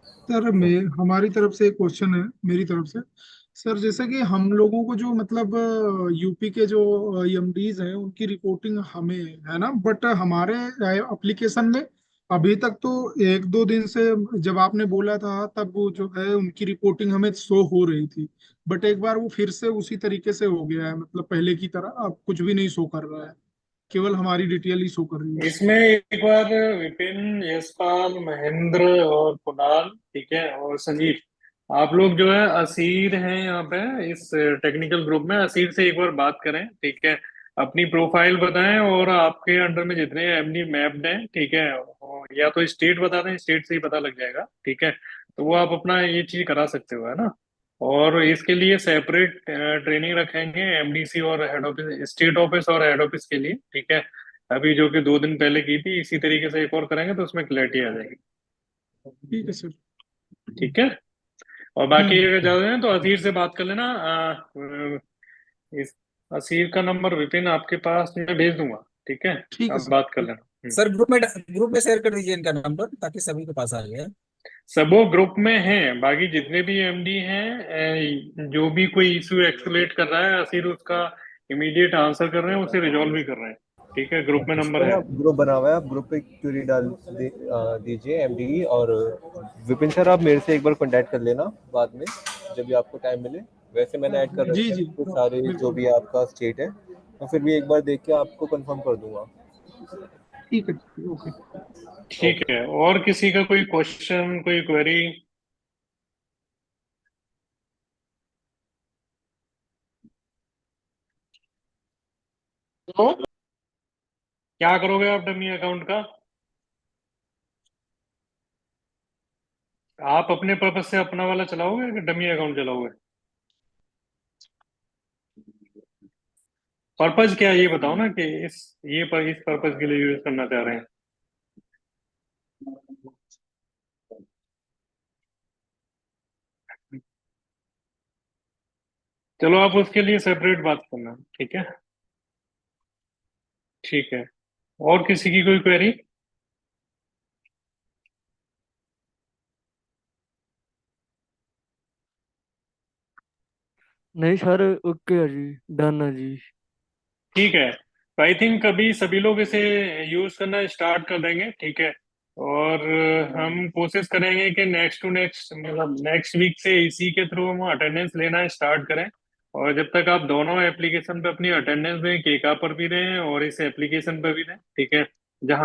सर मैं हमारी तरफ से एक क्वेश्चन है, मेरी तरफ से। सर जैसे कि हम लोगों को जो मतलब यूपी के जो एमडीज हैं उनकी रिपोर्टिंग हमें है ना, बट हमारे एप्लीकेशन में अभी तक तो एक दो दिन से, जब आपने बोला था तब वो जो है उनकी रिपोर्टिंग हमें शो हो रही थी, बट एक बार वो फिर से उसी तरीके से हो गया है, मतलब पहले की तरह अब कुछ भी नहीं शो कर रहा है, केवल हमारी डिटेल ही शो कर रही है। इसमें एक बार विपिन, यशपाल, महेंद्र और कुणाल, ठीक है, और संजीव, आप लोग जो है असीर हैं यहाँ पे इस टेक्निकल ग्रुप में, असीर से एक बार बात करें, ठीक है। अपनी प्रोफाइल बताएं और आपके अंडर में जितने एमडी मैप्ड हैं, ठीक है, और या तो स्टेट बता दें, स्टेट से ही पता लग जाएगा, ठीक है। तो वो आप अपना ये चीज करा सकते हो, है ना। और इसके लिए सेपरेट ट्रेनिंग रखेंगे एमडीसी और हेड ऑफिस, स्टेट ऑफिस और हेड ऑफिस के लिए, ठीक है। अभी जो कि 2 दिन पहले की थी, इसी तरीके से एक और करेंगे तो उसमें क्लैरिटी आ जाएगी। ठीक है सर। ठीक है। और बाकी हम्म। अगर ज्यादा है तो असीर से बात कर लेना। इस असीर का नंबर विपिन आपके पास मैं भेज दूंगा, ठीक है। ठीक है आप सर। बात कर ठीक। लेना। सर ग्रुप में शेयर कर दीजिए इनका नंबर ताकि सभी के पास आ जाए। सब वो ग्रुप में हैं, बाकी जितने भी एमडी हैं, जो भी कोई इशू एक्सलेट कर रहा है, असीर उसका इमीडिएट आंसर कर रहे हैं, उसे रिजॉल्व भी कर रहे हैं, ठीक है। ग्रुप में नंबर मैंने है। ग्रुप बना हुआ है, आप ग्रुप पे क्यूरी दीजिए एमडी, और विपिन सर आप मेरे से एक बार कांटेक्ट कर लेना बाद में जब भी आपको टाइम मिले। वैसे मैंने ऐड कर जी रखे जी हैं तो सारे जो बिल्कुल। भी आपका स्टेट है, तो फिर भी एक बार देख के आपको कंफर्म कर दूंगा। ठीक है। ओके। ठीक ओके। है। और किसी का कोई क्वेश्चन, कोई क्वेरी? तो क्या करोगे आप डमी अकाउंट का? आप अपने पर्पज से अपना वाला चलाओगे कि डमी अकाउंट चलाओगे? पर्पज क्या है ये बताओ ना, कि इस पर्पज के लिए यूज करना चाह रहे हैं। चलो आप उसके लिए सेपरेट बात करना, ठीक है। ठीक है। और किसी की कोई क्वेरी? नहीं सर, ओके है जी, डन है जी। ठीक है। तो आई थिंक अभी सभी लोग इसे यूज करना स्टार्ट कर देंगे, ठीक है। और हम कोशिश करेंगे कि नेक्स्ट टू नेक्स्ट, मतलब नेक्स्ट वीक से इसी के थ्रू हम अटेंडेंस लेना स्टार्ट करें। और जब तक आप दोनों एप्लीकेशन पे अपनी अटेंडेंस दें, केका पर भी दें और इस एप्लीकेशन पर भी दें, ठीक है। जहां